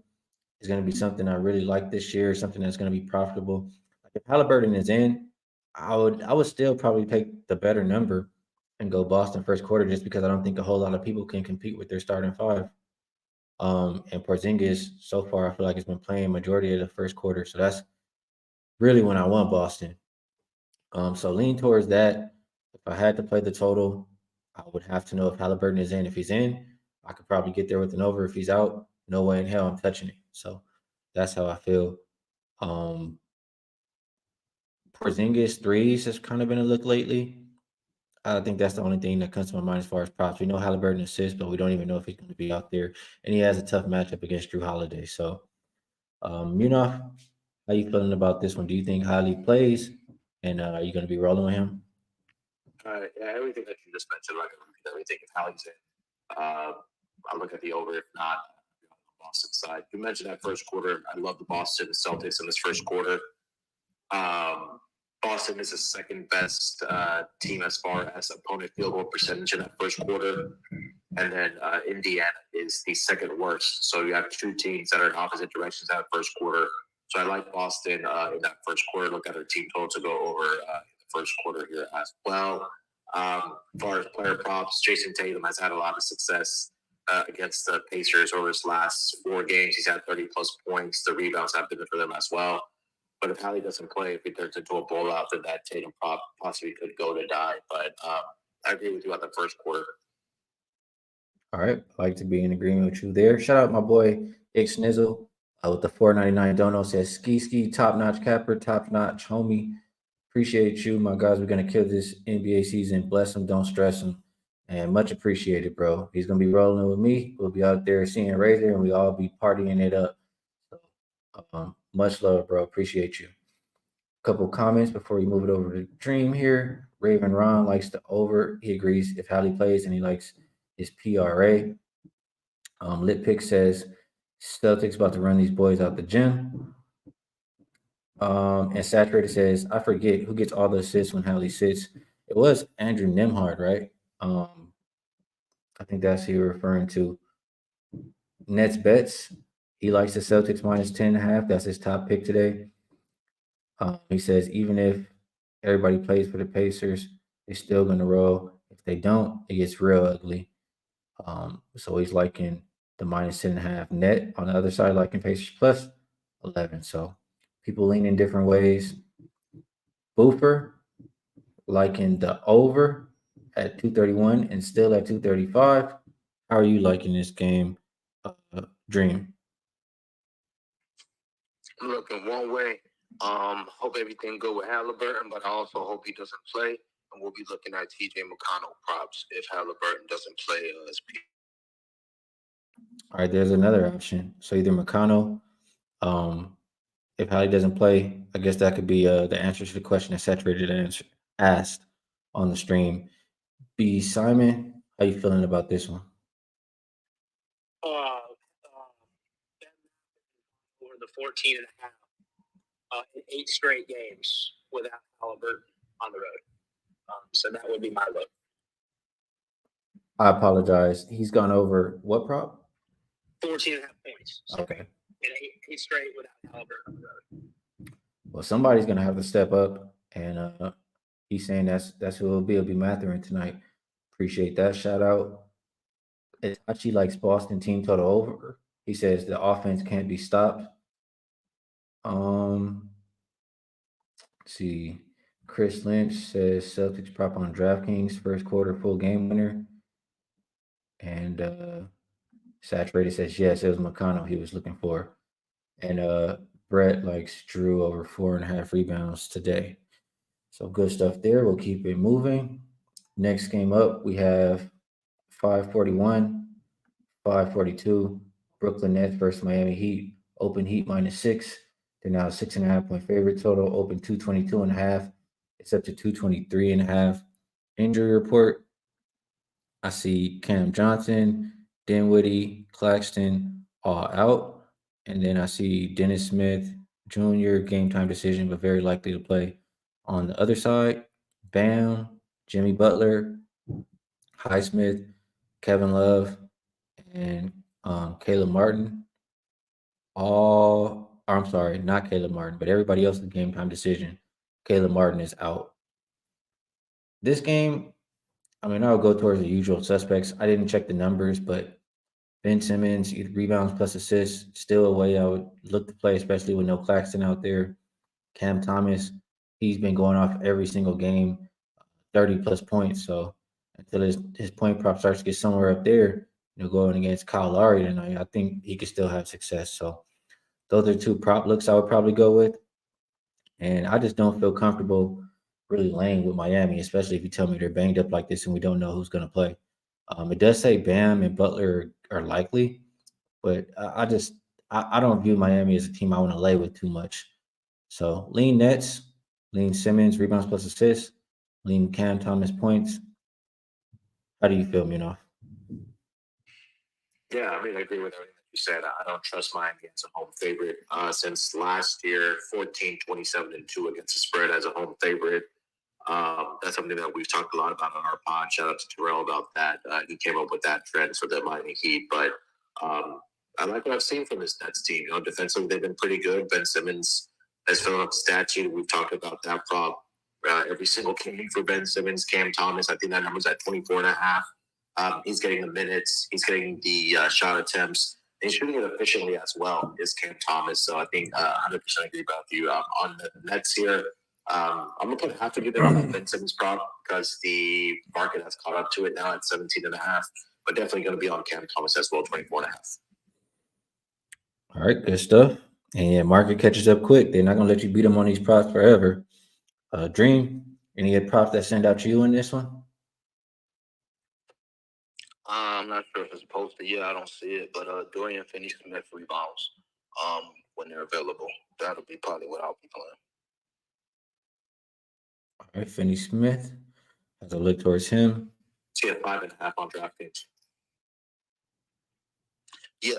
is going to be something I really like this year, something that's going to be profitable. Like if Halliburton is in, I would still probably take the better number and go Boston first quarter just because I don't think a whole lot of people can compete with their starting five. And Porzingis so far I feel like it's been playing majority of the first quarter, so that's really when I want Boston. So lean towards that. If I had to play the total, I would have to know if Halliburton is in. If he's in, I could probably get there with an over. If he's out, no way in hell I'm touching it. So that's how I feel. Um, Porzingis threes has kind of been a look lately. I think that's the only thing that comes to my mind as far as props. We know Halliburton assists, but we don't even know if he's going to be out there. And he has a tough matchup against Drew Holiday. So, Munaf, how you feeling about this one? Do you think Holly plays? And are you going to be rolling with him? Yeah, everything that you just mentioned, like everything if Hallie's in. I look at the over. If not, on the Boston side. You mentioned that first quarter. I love the Boston Celtics in this first quarter. Boston is the second best team as far as opponent field goal percentage in that first quarter. And then Indiana is the second worst. So you have two teams that are in opposite directions in that first quarter. So I like Boston in that first quarter. Look at their team total to go over in the first quarter here as well. As far as player props, Jason Tatum has had a lot of success against the Pacers over his last 4 games. He's had 30-plus points. The rebounds have been for them as well. But if Hallie doesn't play, if he turns into a blowout, then that Tatum prop possibly could go to die. But I agree with you on the first quarter. All right. I like to be in agreement with you there. Shout out my boy X Snizzle with the $4.99 dono. Says Skee, top notch capper, top notch homie. Appreciate you, my guys. We're gonna kill this NBA season. Bless him, don't stress him, and much appreciated, bro. He's gonna be rolling with me. We'll be out there seeing Razor, and we all be partying it up. So, much love, bro. Appreciate you. Couple comments before we move it over to Dream here. Raven Ron likes the over. He agrees if Hallie plays, and he likes his PRA. Lit Pick says Celtics about to run these boys out the gym. And Saturated says, I forget who gets all the assists when Hallie sits. It was Andrew Nemhard, right? I think that's who you're referring to. Nets bets. He likes the Celtics minus 10.5. That's his top pick today. He says even if everybody plays for the Pacers, they're still gonna roll. If they don't, it gets real ugly. So he's liking the minus 10.5 net. On the other side, liking Pacers plus 11. So people lean in different ways. Boofer liking the over at 231 and still at 235. How are you liking this game, Dream? I'm looking one way. Hope everything go with Halliburton, but I also hope he doesn't play. And we'll be looking at TJ McConnell props if Halliburton doesn't play as P. All right, there's another option. So either McConnell, if Hallie doesn't play, I guess that could be the answer to the question that Saturated asked on the stream. B. Simon, how you feeling about this one? Over the 14 and a half in 8 straight games without Halliburton on the road. So that would be my look. I apologize. He's gone over what prop? 14 and a half points. So Okay. in 8 straight without Halliburton on the road. Well, somebody's gonna have to step up, and he's saying that's who it'll be. It'll be Matherin tonight. Appreciate that shout out. Itachi likes Boston team total over. He says the offense can't be stopped. Let's see. Chris Lynch says Celtics prop on DraftKings first quarter full game winner. And Saturated says yes, it was McConnell he was looking for. And Brett likes Drew over 4.5 rebounds today. So good stuff there. We'll keep it moving. Next game up, we have 541, 542. Brooklyn Nets versus Miami Heat. Open Heat -6. They're now 6.5 point favorite. Total open 222.5. It's up to 223.5. Injury report. I see Cam Johnson, Dinwiddie, Claxton all out. And then I see Dennis Smith Jr. game time decision, but very likely to play. On the other side, Bam, Jimmy Butler, Highsmith, Kevin Love, and Caleb Martin. I'm sorry, not Caleb Martin, but everybody else in the game time decision. Caleb Martin is out. This game, I mean, I'll go towards the usual suspects. I didn't check the numbers, but Ben Simmons, rebounds plus assists, still a way I would look to play, especially with no Claxton out there. Cam Thomas, he's been going off every single game, 30 plus points. So until his point prop starts to get somewhere up there, going against Kyle Lowry tonight, I think he could still have success. So those are two prop looks I would probably go with. And I just don't feel comfortable really laying with Miami, especially if you tell me they're banged up like this and we don't know who's going to play. It does say Bam and Butler are likely, but I don't view Miami as a team I want to lay with too much. So lean Nets, lean Simmons, rebounds plus assists, lean Cam Thomas points. How do you feel, Munoz? Yeah, I mean, I agree with everything that you said. I don't trust Miami as a home favorite. Since last year, 14, 27, and 2 against the spread as a home favorite. That's something that we've talked a lot about on our pod. Shout out to Terrell about that. He came up with that trend for the Miami Heat. But I like what I've seen from this Nets team. Defensively, they've been pretty good. Ben Simmons has filled up the stat sheet. We've talked about that prop every single game for Ben Simmons. Cam Thomas, I think that number's at 24.5. He's getting the minutes. He's getting the shot attempts. He's shooting it efficiently as well, is Cam Thomas. So I think 100% agree with you. On the Nets here, I'm going to put half of you there on that Ben Simmons prop because the market has caught up to it now at 17.5. But definitely going to be on Cam Thomas as well, 24.5. All right, good stuff. And yeah, market catches up quick. They're not going to let you beat them on these props forever. Dream, any props that stand out to you in this one? I'm not sure if it's posted yet. I don't see it, but Dorian Finney-Smith rebounds when they're available. That'll be probably what I'll be playing. All right, Finney-Smith has a look towards him. See a 5.5 on DraftKings. Yeah,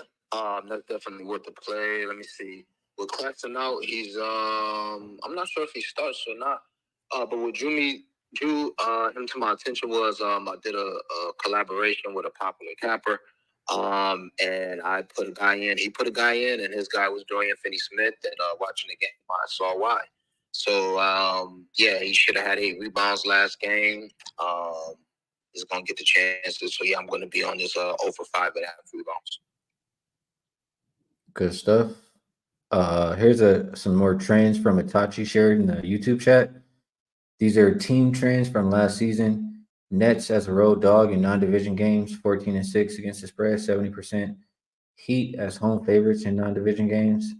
that's definitely worth the play. Let me see. With Claxton out, he's I'm not sure if he starts or not. But what drew him to my attention was I did a collaboration with a popular capper. And I put a guy in. He put a guy in, and his guy was Dorian Finney-Smith. And watching the game, I saw why. So yeah, he should have had 8 rebounds last game. He's gonna get the chances. So yeah, I'm gonna be on this over 5.5 rebounds. Good stuff. Here's some more trends from Itachi shared in the YouTube chat. These are team trends from last season. Nets as a road dog in non-division games, 14-6 against the spread, 70%. Heat as home favorites in non-division games,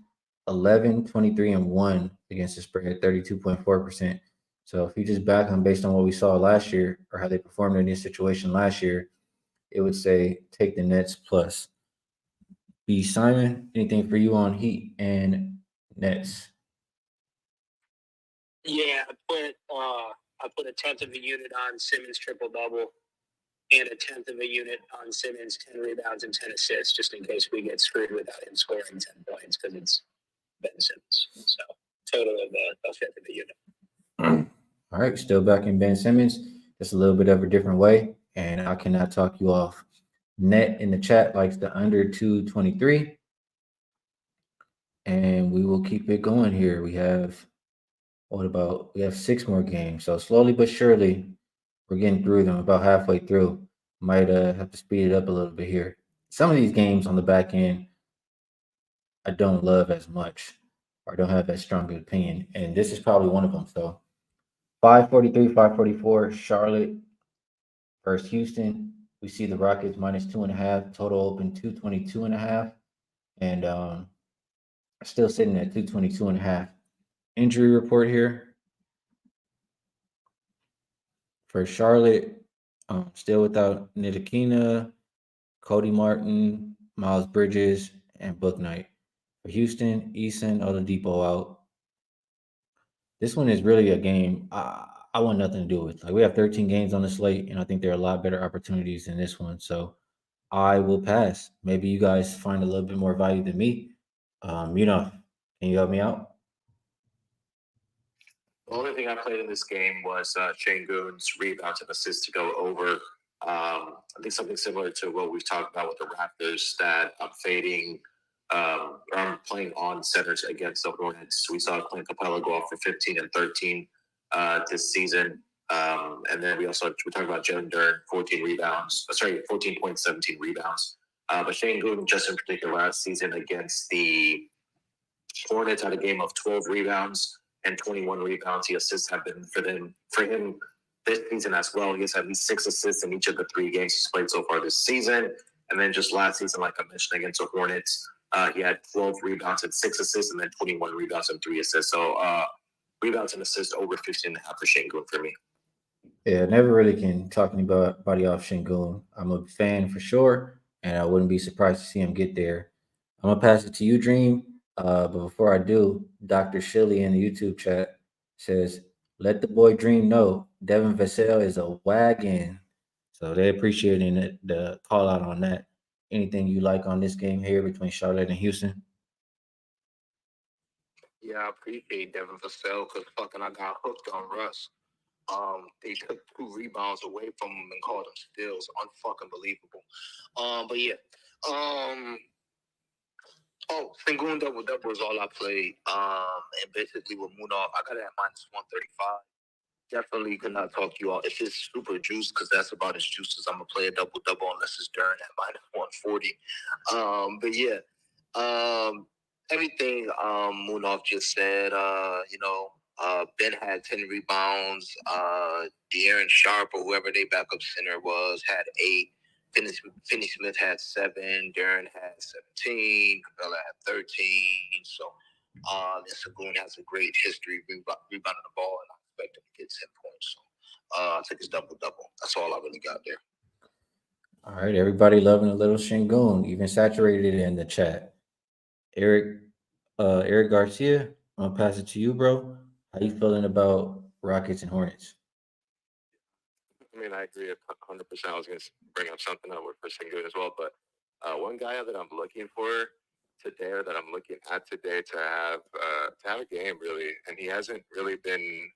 11, 23-1 against the spread, 32.4%. So if you just back them based on what we saw last year or how they performed in this situation last year, it would say take the Nets plus. B. Simon, anything for you on Heat and Nets? Yeah, I put a tenth of a unit on Simmons triple double, and a tenth of a unit on Simmons 10 rebounds and 10 assists, just in case we get screwed without him scoring 10 points because it's Ben Simmons. So total of a fifth of a unit. All right, still back in Ben Simmons, just a little bit of a different way, and I cannot talk you off. Net in the chat likes the under 223. And we will keep it going here. We have 6 more games. So slowly but surely, we're getting through them, about halfway through. Might have to speed it up a little bit here. Some of these games on the back end, I don't love as much or don't have as strong an opinion. And this is probably one of them. So 543, 544, Charlotte versus Houston. We see the Rockets minus 2.5, total open 222.5. And still sitting at 222.5. Injury report here for Charlotte. Still without Ntilikina, Cody Martin, Miles Bridges, and Book Knight. For Houston, Eason, Oladipo out. This one is really a game I want nothing to do with. Like, we have 13 games on the slate, and I think there are a lot better opportunities than this one. So I will pass. Maybe you guys find a little bit more value than me. Can you help me out? The only thing I played in this game was Şengün's rebounds and assists to go over. I think something similar to what we've talked about with the Raptors, that I'm fading I'm playing on centers against the Hornets. We saw Clint Capella go off for 15 and 13 this season. And then we talked about Jalen Duren, 14.17 rebounds. But Şengün, just in particular, last season against the Hornets, had a game of 12 rebounds and 21 rebounds. The assists have been for him this season as well. He has at least 6 assists in each of the 3 games he's played so far this season. And then just last season, like I mentioned, against the Hornets, he had 12 rebounds and 6 assists, and then 21 rebounds and 3 assists. So rebounds and assists over 15.5 for Şengün for me. Yeah, never really can talk anybody off Şengün. I'm a fan for sure, and I wouldn't be surprised to see him get there. I'm gonna pass it to you, Dream. But before I do, Dr. Shilly in the YouTube chat says, "Let the boy Dream know Devin Vassell is a wagon." So they appreciating it, the call out on that. Anything you like on this game here between Charlotte and Houston? Yeah, I appreciate Devin Vassell because fucking I got hooked on Russ. They took 2 rebounds away from him and called him steals. Unfucking believable. But yeah. Şengün double is all I played. And basically with Munaf, I got it at minus 135. Definitely could not talk you out. If it's super juice, because that's about as juice as I'm gonna play a double unless it's Durant at minus 140. But yeah. Everything Munaf just said, Ben had 10 rebounds. De'Aaron Sharp or whoever their backup center was had 8. Finney Smith had 7. Darren had 17. Capella had 13. So, Şengün has a great history rebounding the ball, and I expect him to get 10 points. So, I took his double. That's all I really got there. All right, everybody loving a little Şengün, even saturated in the chat. Eric Garcia, I'm gonna pass it to you, bro. How you feeling about Rockets and Hornets? I mean, I agree 100%. I was going to bring up something that we're Şengün as well, but one guy that I'm looking for today, or that I'm looking at today, to have a game really, and he hasn't really been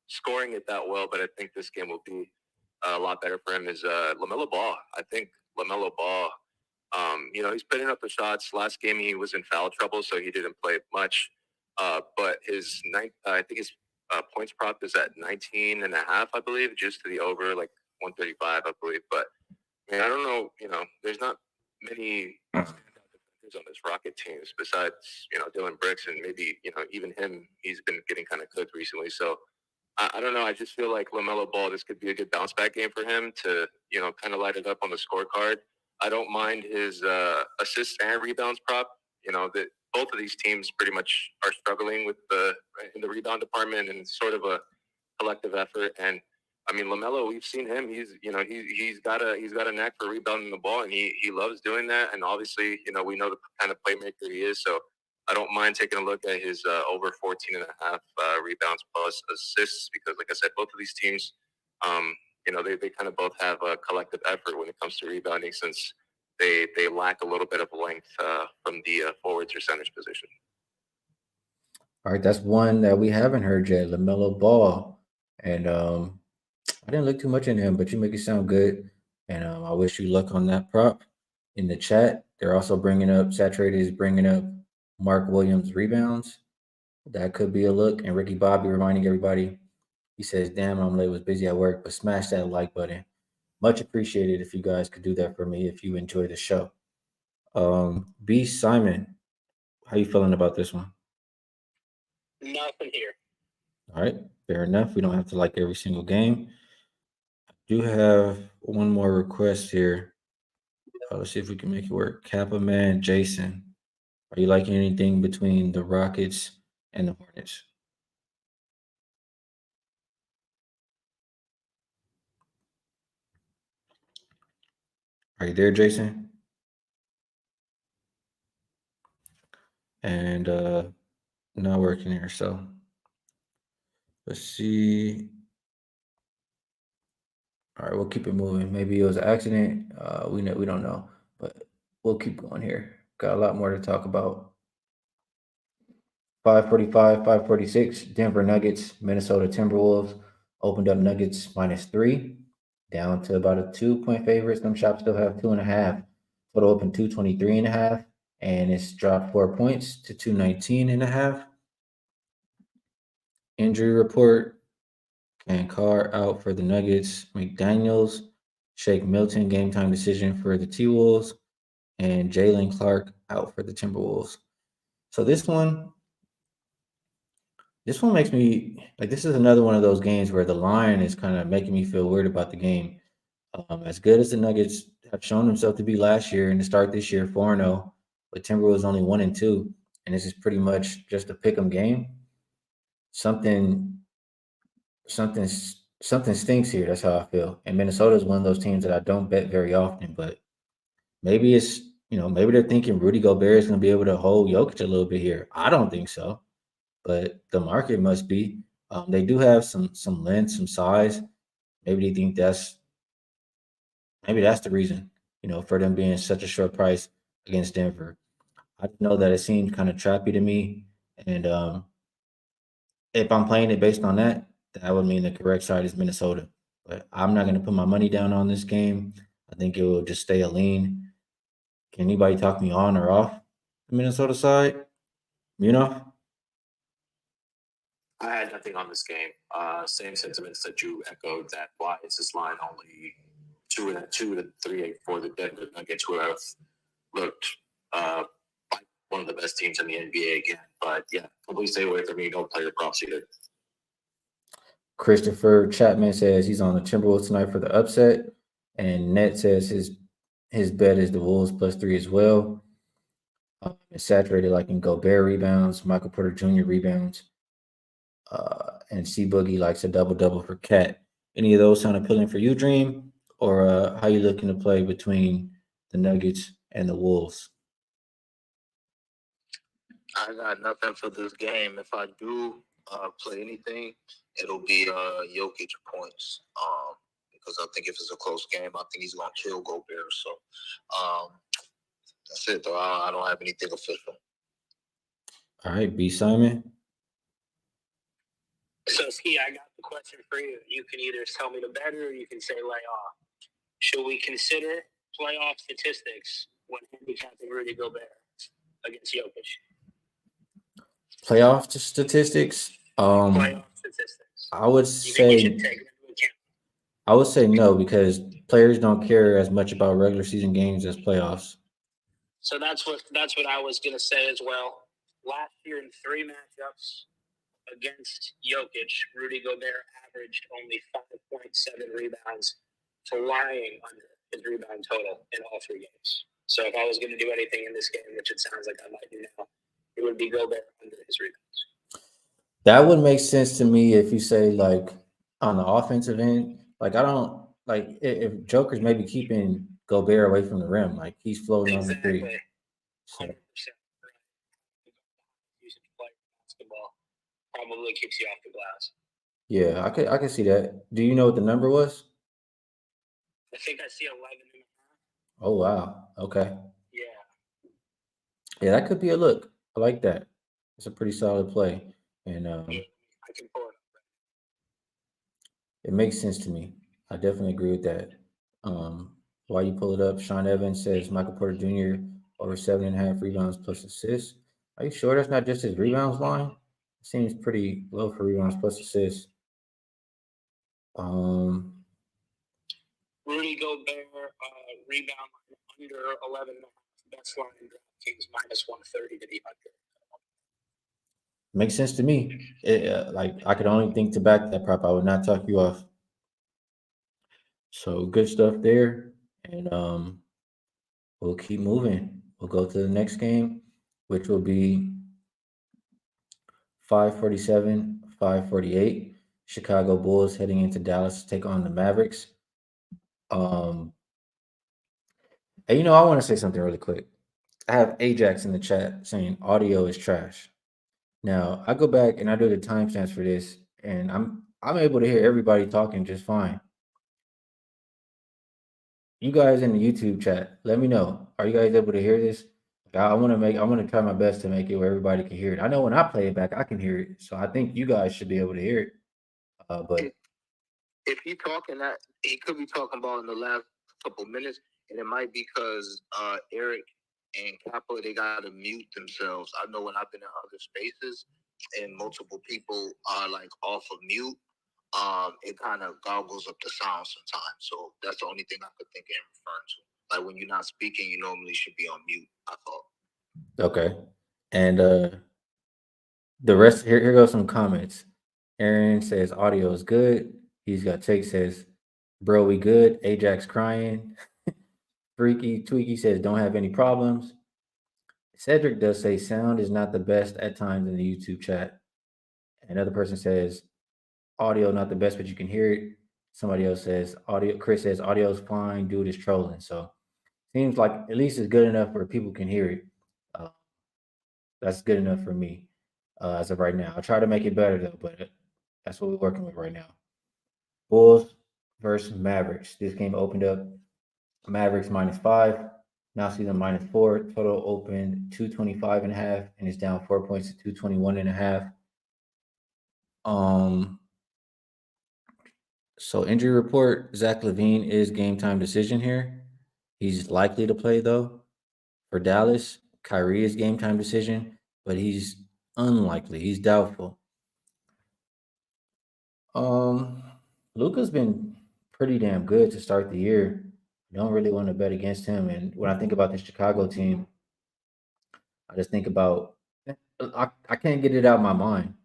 scoring it that well, but I think this game will be a lot better for him, is LaMelo Ball. I think LaMelo Ball, he's putting up the shots. Last game he was in foul trouble, so he didn't play much. But I think his points prop is at 19.5, I believe, just to the over, like 135, I believe. But I mean, I don't know. There's not many standout defenders on this Rocket teams besides Dylan Brooks, and maybe even him. He's been getting kind of cooked recently. So I don't know. I just feel like LaMelo Ball, this could be a good bounce back game for him to kind of light it up on the scorecard. I don't mind his assists and rebounds prop. That both of these teams pretty much are struggling in the rebound department, and it's sort of a collective effort. And I mean, LaMelo, we've seen him. He's got a knack for rebounding the ball, and he loves doing that. And obviously, we know the kind of playmaker he is. So I don't mind taking a look at his over 14.5 rebounds plus assists, because, like I said, both of these teams, they kind of both have a collective effort when it comes to rebounding, since they lack a little bit of length from the forwards or centers position. All right, that's one that we haven't heard yet, LaMelo Ball. And I didn't look too much into him, but you make it sound good. And I wish you luck on that prop. In the chat, they're also Saturated is bringing up Mark Williams rebounds. That could be a look. And Ricky Bobby reminding everybody, he says, "Damn, I'm late, was busy at work, but smash that like button." Much appreciated if you guys could do that for me if you enjoy the show. B. Simon, how you feeling about this one? Nothing here. All right, fair enough. We don't have to like every single game. I do have one more request here. Let's see if we can make it work. Kappa Man Jason, are you liking anything between the Rockets and the Hornets? Are you there, Jason? And not working here, so let's see. All right, we'll keep it moving. Maybe it was an accident. We don't know, but we'll keep going here. Got a lot more to talk about. 545, 546. Denver Nuggets, Minnesota Timberwolves opened up Nuggets -3, down to about a 2-point favorite. Some shops still have 2.5. Total open 223.5, and it's dropped 4 points to 219.5. Injury report. And Carr out for the Nuggets. McDaniels, Shake Milton, game time decision for the T-Wolves, and Jalen Clark out for the Timberwolves. So this one, This one makes me like this is another one of those games where the line is kind of making me feel weird about the game. As good as the Nuggets have shown themselves to be last year and to start this year 4-0, with Timberwolves only 1-2, and this is pretty much just a pick 'em game. Something, something stinks here. That's how I feel. And Minnesota is one of those teams that I don't bet very often, but maybe it's maybe they're thinking Rudy Gobert is going to be able to hold Jokic a little bit here. I don't think so, but the market must be. They do have some length, some size. Maybe they think that's the reason, for them being such a short price against Denver. I know that it seems kind of trappy to me, and if I'm playing it based on that, that would mean the correct side is Minnesota. But I'm not going to put my money down on this game. I think it will just stay a lean. Can anybody talk me on or off the Minnesota side? You know? I had nothing on this game. Same sentiments that you echoed. That why is this line only 2-3 for the Denver Nuggets, who have looked like one of the best teams in the NBA again. But yeah, completely stay away from me. Don't play your props either. Christopher Chapman says he's on the Timberwolves tonight for the upset, and Net says his bet is the Wolves +3 as well. It's saturated like in Gobert rebounds, Michael Porter Jr. rebounds, and C Boogie likes a double for Cat. Any of those sound appealing for you, Dream, or how you looking to play between the Nuggets and the Wolves? I got nothing for this game. If I do play anything, it'll be Jokic points. Because I think if it's a close game, I think he's gonna kill Gobert. So that's it though. I don't have anything official. All right, B Simon. So, Skee, I got the question for you. You can either tell me the bet or you can say lay off. Should we consider playoff statistics when handicapping Rudy Gobert against Jokic? Playoff statistics. Playoff statistics. I would You think we should say take them into account? I would say no because players don't care as much about regular season games as playoffs. So that's what I was gonna say as well. Last year in 3 matchups against Jokic, Rudy Gobert averaged only 5.7 rebounds, flying under his rebound total in all 3 games. So if I was going to do anything in this game, which it sounds like I might do now, it would be Gobert under his rebounds. That would make sense to me if you say like on the offensive end. Like I don't like if Joker's maybe keeping Gobert away from the rim, like he's floating on the three. Exactly. So 100% right. Using play basketball probably keeps you off the glass. yeah, I could see that. Do you know what the number was? I think I see 11 and a half. Oh wow. Okay. Yeah. Yeah, that could be a look. I like that. It's a pretty solid play. And I can pull it up. it makes sense to me. I definitely agree with that. While you pull it up, Sean Evans says Michael Porter Jr. over 7.5 rebounds plus assists. Are you sure that's not just his rebounds line? It seems pretty low for rebounds plus assists. Rudy Gobert rebound under 11 and a half. Best line in DraftKings -130 to the under. Makes sense to me. Like I could only think to back that prop. I would not talk you off. So good stuff there, and we'll keep moving. We'll go to the next game, which will be 5:47, 5:48. Chicago Bulls heading into Dallas to take on the Mavericks. And I want to say something really quick. I have Ajax in the chat saying audio is trash. Now I go back and I do the timestamps for this, and I'm able to hear everybody talking just fine. You guys in the YouTube chat, let me know. Are you guys able to hear this? I want to try my best to make it where everybody can hear it. I know when I play it back, I can hear it. So I think you guys should be able to hear it. But if he talking that, he could be talking about in the last couple minutes, and it might be because Eric and Capo, they gotta mute themselves. I know when I've been in other spaces and multiple people are like off of mute, it kind of goggles up the sound sometimes. So that's the only thing I could think of referring to. Like when you're not speaking, you normally should be on mute, I thought. okay. And The rest here goes some comments. Aaron says audio is good. He's got Take says, bro, we good. Ajax crying. Freaky Tweaky says don't have any problems. Cedric does say sound is not the best at times in the YouTube chat. Another person says audio not the best, but you can hear it. Somebody else says audio. Chris says audio is fine. Dude is trolling. So seems like at least it's good enough where people can hear it. Uh, that's good enough for me as of right now. I'll try to make it better though, but that's what we're working with right now. Bulls versus Mavericks. This game opened up Mavericks -5. Now see them -4. Total opened 225.5 and it's down 4 points to 221.5. So injury report, Zach LaVine is game time decision here. He's likely to play though. For Dallas, Kyrie is game time decision, but he's unlikely. He's doubtful. Um, Luca's been pretty damn good to start the year. Don't really want to bet against him. And when I think about the Chicago team, I just think about I can't get it out of my mind.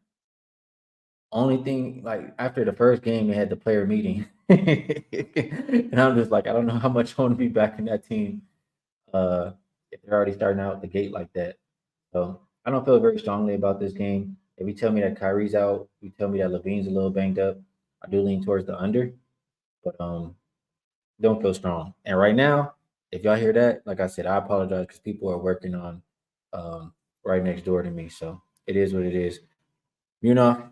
Only thing, like after the first game, they had the player meeting, and I'm just like, I don't know how much I want to be back in that team. Uh, if they're already starting out the gate like that, so I don't feel very strongly about this game. If you tell me that Kyrie's out, you tell me that Levine's a little banged up, I do lean towards the under, but don't feel strong. And right now, if y'all hear that, like I said, I apologize because people are working on right next door to me, so it is what it is. You know,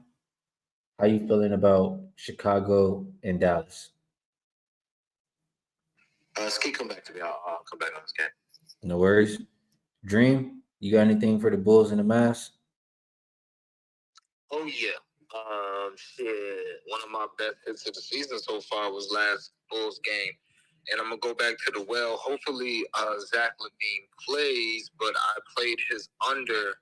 how you feeling about Chicago and Dallas? Skee, come back to me. I'll come back on this game. No worries. Dream, you got anything for the Bulls and the Mavs? Oh yeah. Shit. One of my best hits of the season so far was last Bulls game. And I'm gonna go back to the well. Hopefully Zach LaVine plays, but I played his under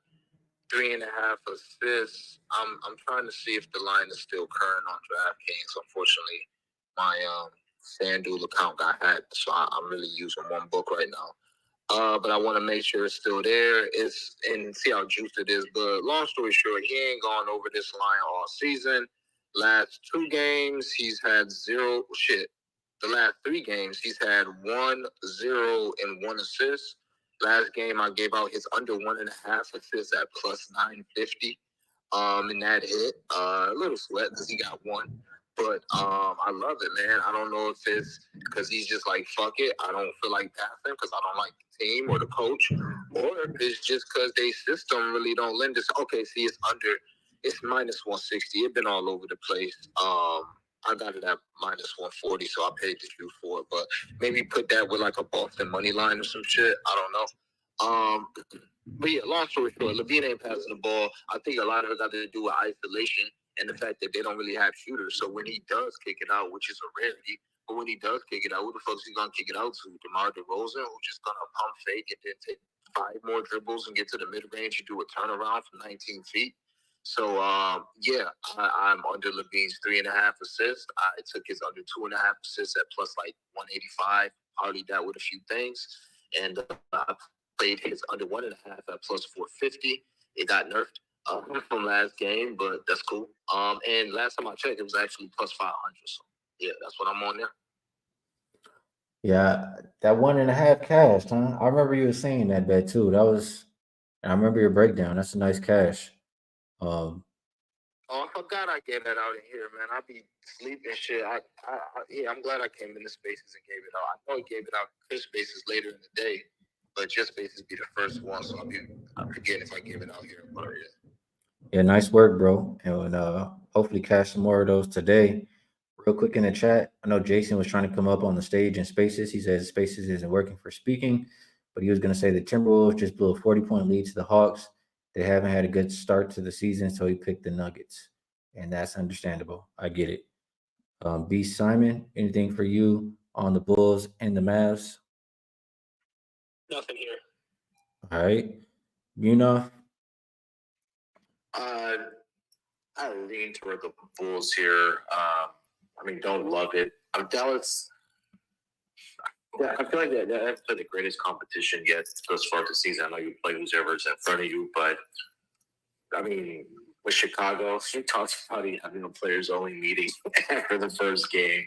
3.5 assists. I'm trying to see if the line is still current on DraftKings. Unfortunately, my FanDuel account got hacked, so I'm really using one book right now. But I want to make sure it's still there. And see how juiced it is. But long story short, he ain't gone over this line all season. Last 2 games, he's had 0 shit. The last 3 games, he's had 1, 0, and 1 assist. Last game, I gave out his under 1.5 assists at plus 950. And that hit a little sweat because he got 1. But I love it, man. I don't know if it's because he's just like, fuck it. I don't feel like passing because I don't like the team or the coach. Or if it's just because they system really don't lend us. Okay, see, it's under. It's -160. It's been all over the place. I got it at -140, so I paid the shoe for it. But maybe put that with like a Boston money line or some shit. I don't know. But yeah, long story short, LaVine ain't passing the ball. I think a lot of it got to do with isolation and the fact that they don't really have shooters. So when he does kick it out, which is a rarity, but when he does kick it out, who the fuck is he gonna kick it out to? DeMar DeRozan, who's just gonna pump fake and then take 5 more dribbles and get to the mid range and do a turnaround from 19 feet. So yeah, I'm under LaVine's 3.5 assists. I took his under 2.5 assists at plus like 185. Partied that with a few things, and I played his under 1.5 at plus 450. It got nerfed from last game, but that's cool. And last time I checked, it was actually plus 500. So yeah, that's what I'm on there. Yeah, that 1.5 cashed, huh? I remember you were saying that bet too. I remember your breakdown. That's a nice cash. Oh, I forgot I gave that out in here, man. I be sleeping shit. Yeah, I'm glad I came into spaces and gave it out. I know he gave it out Chris spaces later in the day, but just spaces be the first one, so I'm forgetting if I gave it out here. But Yeah, nice work, bro. And hopefully cash some more of those today. Real quick in the chat, I know Jason was trying to come up on the stage in Spaces. He says Spaces isn't working for speaking, but he was going to say the Timberwolves just blew a 40-point lead to the Hawks. They haven't had a good start to the season, so he picked the Nuggets, and that's understandable. I get it. B. Simon, anything for you on the Bulls and the Mavs? Nothing here. All right. Munaf, I lean toward the Bulls here. I mean, don't love it. Dallas. Yeah, I feel like they haven't played the greatest competition yet thus far this season. I know you play whoever's in front of you, but I mean, with Chicago, he talks about having a players-only meeting after the first game.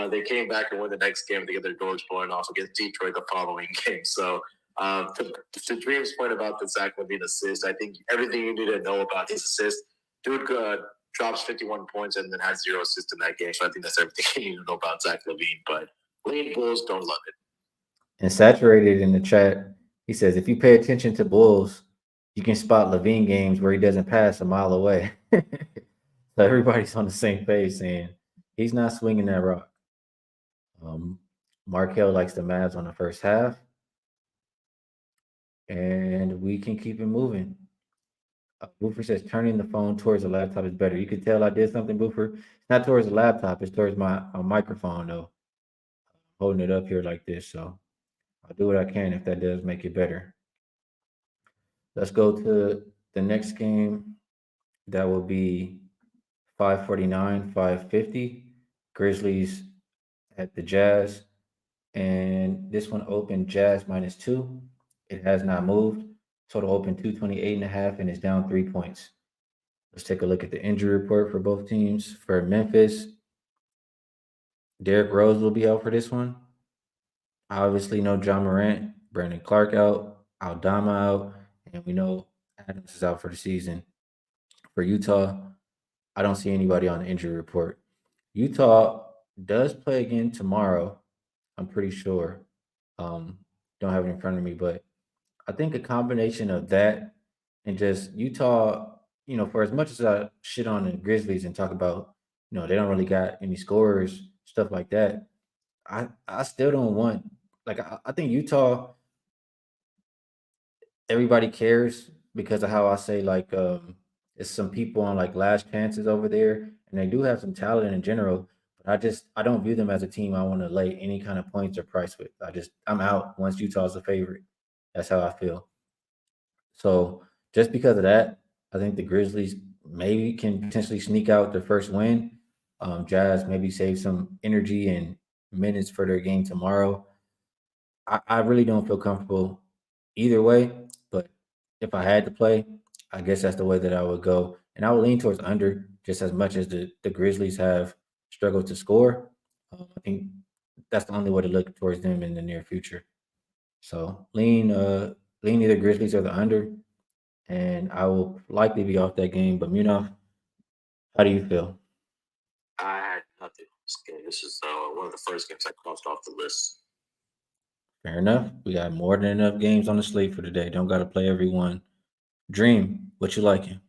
They came back and won the next game to get their doors blown off against Detroit the following game. So, to Dream's point about the Zach LaVine assist, I think everything you need to know about his assist, dude drops 51 points and then has 0 assists in that game. So I think that's everything you need to know about Zach LaVine. But Lean Bulls don't love it. And Saturated in the chat, he says, if you pay attention to Bulls, you can spot Levine games where he doesn't pass a mile away. So everybody's on the same page saying he's not swinging that rock. Markel likes the Mavs on the first half. And we can keep it moving. Boofer says turning the phone towards the laptop is better. You can tell I did something, Boofer. It's not towards the laptop. It's towards my microphone, though. I'm holding it up here like this, so I'll do what I can if that does make it better. Let's go to the next game. That will be 549, 550. Grizzlies at the Jazz. And this one opened Jazz -2. It has not moved. Total open 228.5 and is down 3 points. Let's take a look at the injury report for both teams. For Memphis, Derrick Rose will be out for this one. Obviously, no John Morant, Brandon Clark out, Aldama out, and we know Adams is out for the season. For Utah, I don't see anybody on the injury report. Utah does play again tomorrow, I'm pretty sure. Don't have it in front of me, but I think a combination of that and just Utah, for as much as I shit on the Grizzlies and talk about, they don't really got any scorers, stuff like that. I still don't want, I think Utah, everybody cares because of how I say, it's some people on last chances over there, and they do have some talent in general. But I don't view them as a team I want to lay any kind of points or price with. I'm out once Utah's a favorite. That's how I feel. So just because of that, I think the Grizzlies maybe can potentially sneak out their first win. Jazz maybe save some energy and minutes for their game tomorrow. I really don't feel comfortable either way, but if I had to play, I guess that's the way that I would go. And I would lean towards under just as much as the Grizzlies have struggled to score. I think that's the only way to look towards them in the near future. So lean either Grizzlies or the under, and I will likely be off that game. But Munaf, how do you feel? I had nothing. This is one of the first games I crossed off the list. Fair enough. We got more than enough games on the slate for today. Don't got to play every one. Dream, what you liking?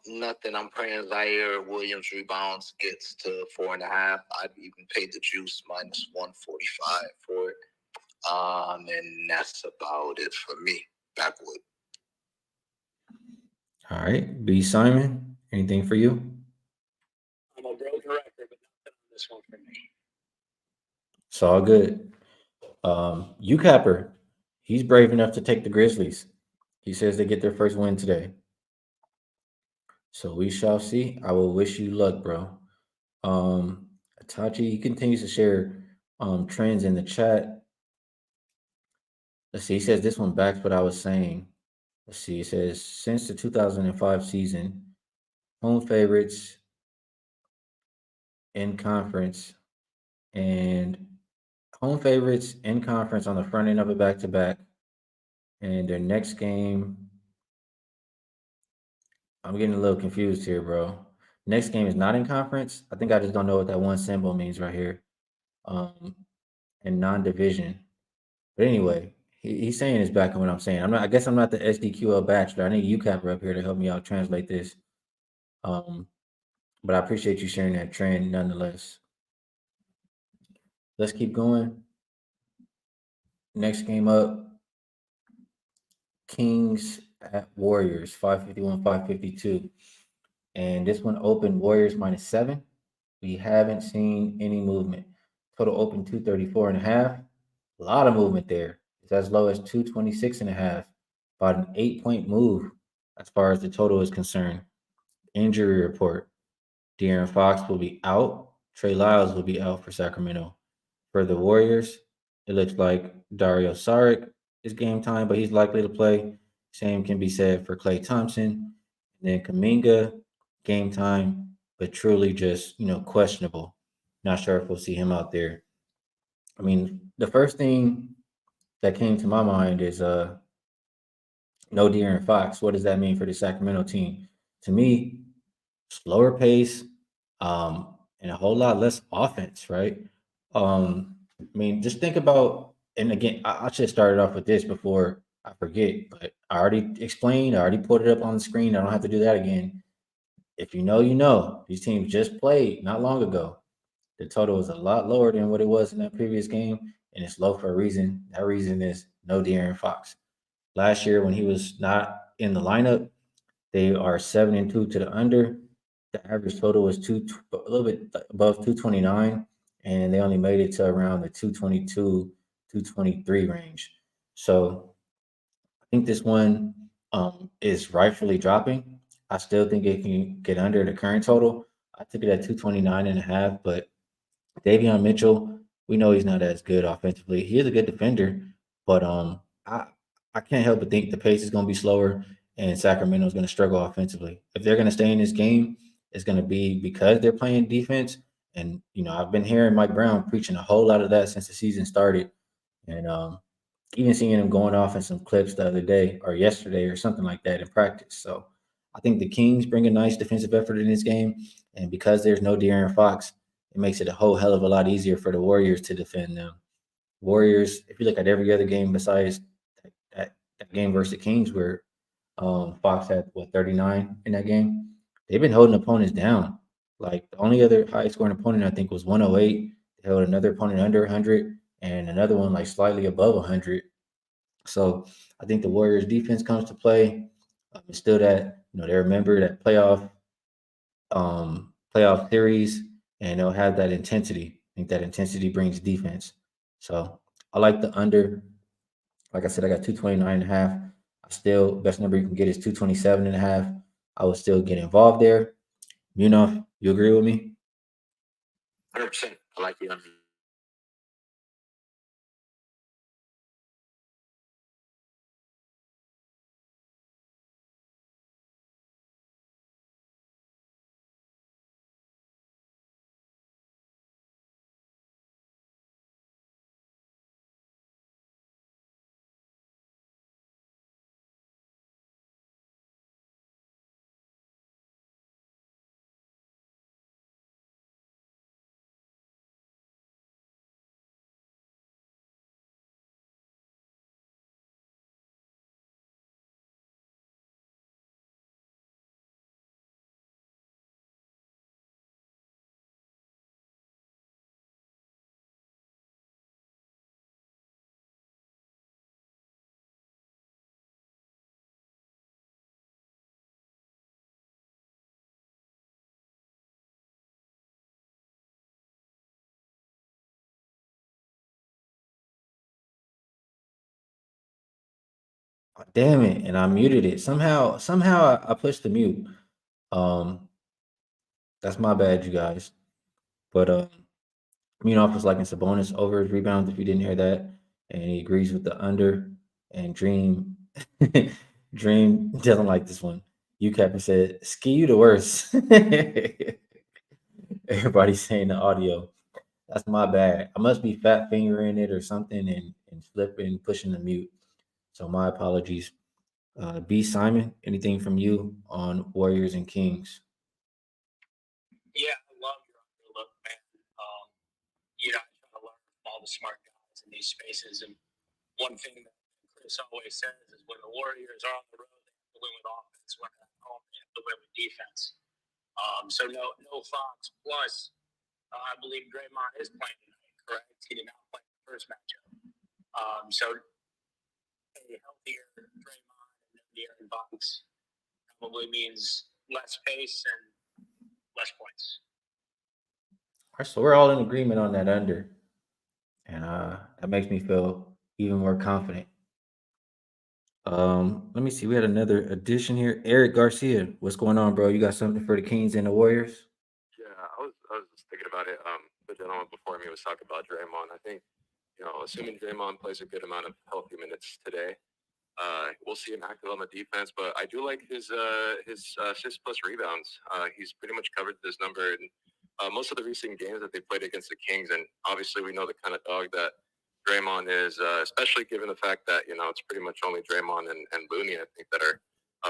Nothing. I'm praying Zaire Williams rebounds gets to 4.5. I'd even pay the juice -145 for it. And that's about it for me. Backwood. All right. B. Simon, anything for you? I'm a broken record, but nothing on this one for me. It's all good. UCapper, he's brave enough to take the Grizzlies. He says they get their first win today. So we shall see. I will wish you luck, bro. Tachi, he continues to share trends in the chat. Let's see. He says this one backs what I was saying. Let's see. He says since the 2005 season, home favorites in conference and home favorites in conference on the front end of a back-to-back. And their next game, I'm getting a little confused here, bro. Next game is not in conference. I think I just don't know what that one symbol means right here. And non-division. But anyway, he's saying it's back on what I'm saying. I guess I'm not the SDQL bachelor. I need UCapper up here to help me out translate this. But I appreciate you sharing that trend nonetheless. Let's keep going. Next game up, Kings at Warriors, 551, 552. And this one opened Warriors -7. We haven't seen any movement. Total open 234.5. A lot of movement there. It's as low as 226.5. About an 8-point move as far as the total is concerned. Injury report. De'Aaron Fox will be out. Trey Lyles will be out for Sacramento. For the Warriors, it looks like Dario Saric is game time, but he's likely to play. Same can be said for Klay Thompson. And then Kaminga, game time, but truly just, questionable. Not sure if we'll see him out there. I mean, the first thing that came to my mind is no De'Aaron Fox. What does that mean for the Sacramento team? To me, slower pace, and a whole lot less offense, right? I mean, just think about, and again, I should have started off with this before I forget, but I already explained, I already put it up on the screen. I don't have to do that again. If you know, you know. These teams just played not long ago. The total is a lot lower than what it was in that previous game, and it's low for a reason. That reason is no De'Aaron Fox. Last year, when he was not in the lineup, they are 7-2 to the under. The average total was a little bit above 229, and they only made it to around the 222, 223 range. So I think this one is rightfully dropping. I still think it can get under the current total. I took it at 229 and a half, but Davion Mitchell, we know he's not as good offensively. He is a good defender, but I can't help but think the pace is going to be slower, and Sacramento is going to struggle offensively. If they're going to stay in this game, it's going to be because they're playing defense. And I've been hearing Mike Brown preaching a whole lot of that since the season started, and even seeing him going off in some clips the other day or yesterday or something like that in practice. So I think the Kings bring a nice defensive effort in this game, and because there's no De'Aaron Fox, it makes it a whole hell of a lot easier for the Warriors to defend them. Warriors, if you look at every other game besides that game versus the Kings, where Fox had 39 in that game, they've been holding opponents down. Like the only other high scoring opponent I think was 108. They held another opponent under 100 and another one like slightly above 100. So I think the Warriors defense comes to play. It's still that they remember that playoff series, and they'll have that intensity. I think that intensity brings defense. So I like the under. Like I said, I got 229 and a half. I still, best number you can get is 227 and a half. I would still get involved there. You agree with me? 100%. I like the under. Oh, damn it. And I muted it. Somehow I pushed the mute. Um, that's my bad, you guys. But offers liking Sabonis over his rebounds if you didn't hear that. And he agrees with the under. And Dream Dream doesn't like this one. UCAP said, Ski you the worst. Everybody's saying the audio. That's my bad. I must be fat fingering it or something and flipping, pushing the mute. So my apologies. B Simon, anything from you on Warriors and Kings? Yeah, I love your underlook, man. I try to learn from all the smart guys in these spaces. And one thing that Chris always says is when the Warriors are on the road, they have to win with offense. When they're at home, they have to win with defense. So no Fox. Plus, I believe Draymond is playing tonight, correct? He did not play the first matchup. So a healthier Draymond and no De'Aaron Fox probably means less pace and less points. All right, so we're all in agreement on that under. And that makes me feel even more confident. Let me see. We had another addition here. Eric Garcia. What's going on, bro? You got something for the Kings and the Warriors? Yeah, I was just thinking about it. The gentleman before me was talking about Draymond. I think, assuming Draymond plays a good amount of healthy minutes today, We'll see him active on the defense, but I do like his assists plus rebounds. He's pretty much covered this number in most of the recent games that they played against the Kings, and obviously we know the kind of dog that Draymond is, especially given the fact that it's pretty much only Draymond and Looney, I think, that are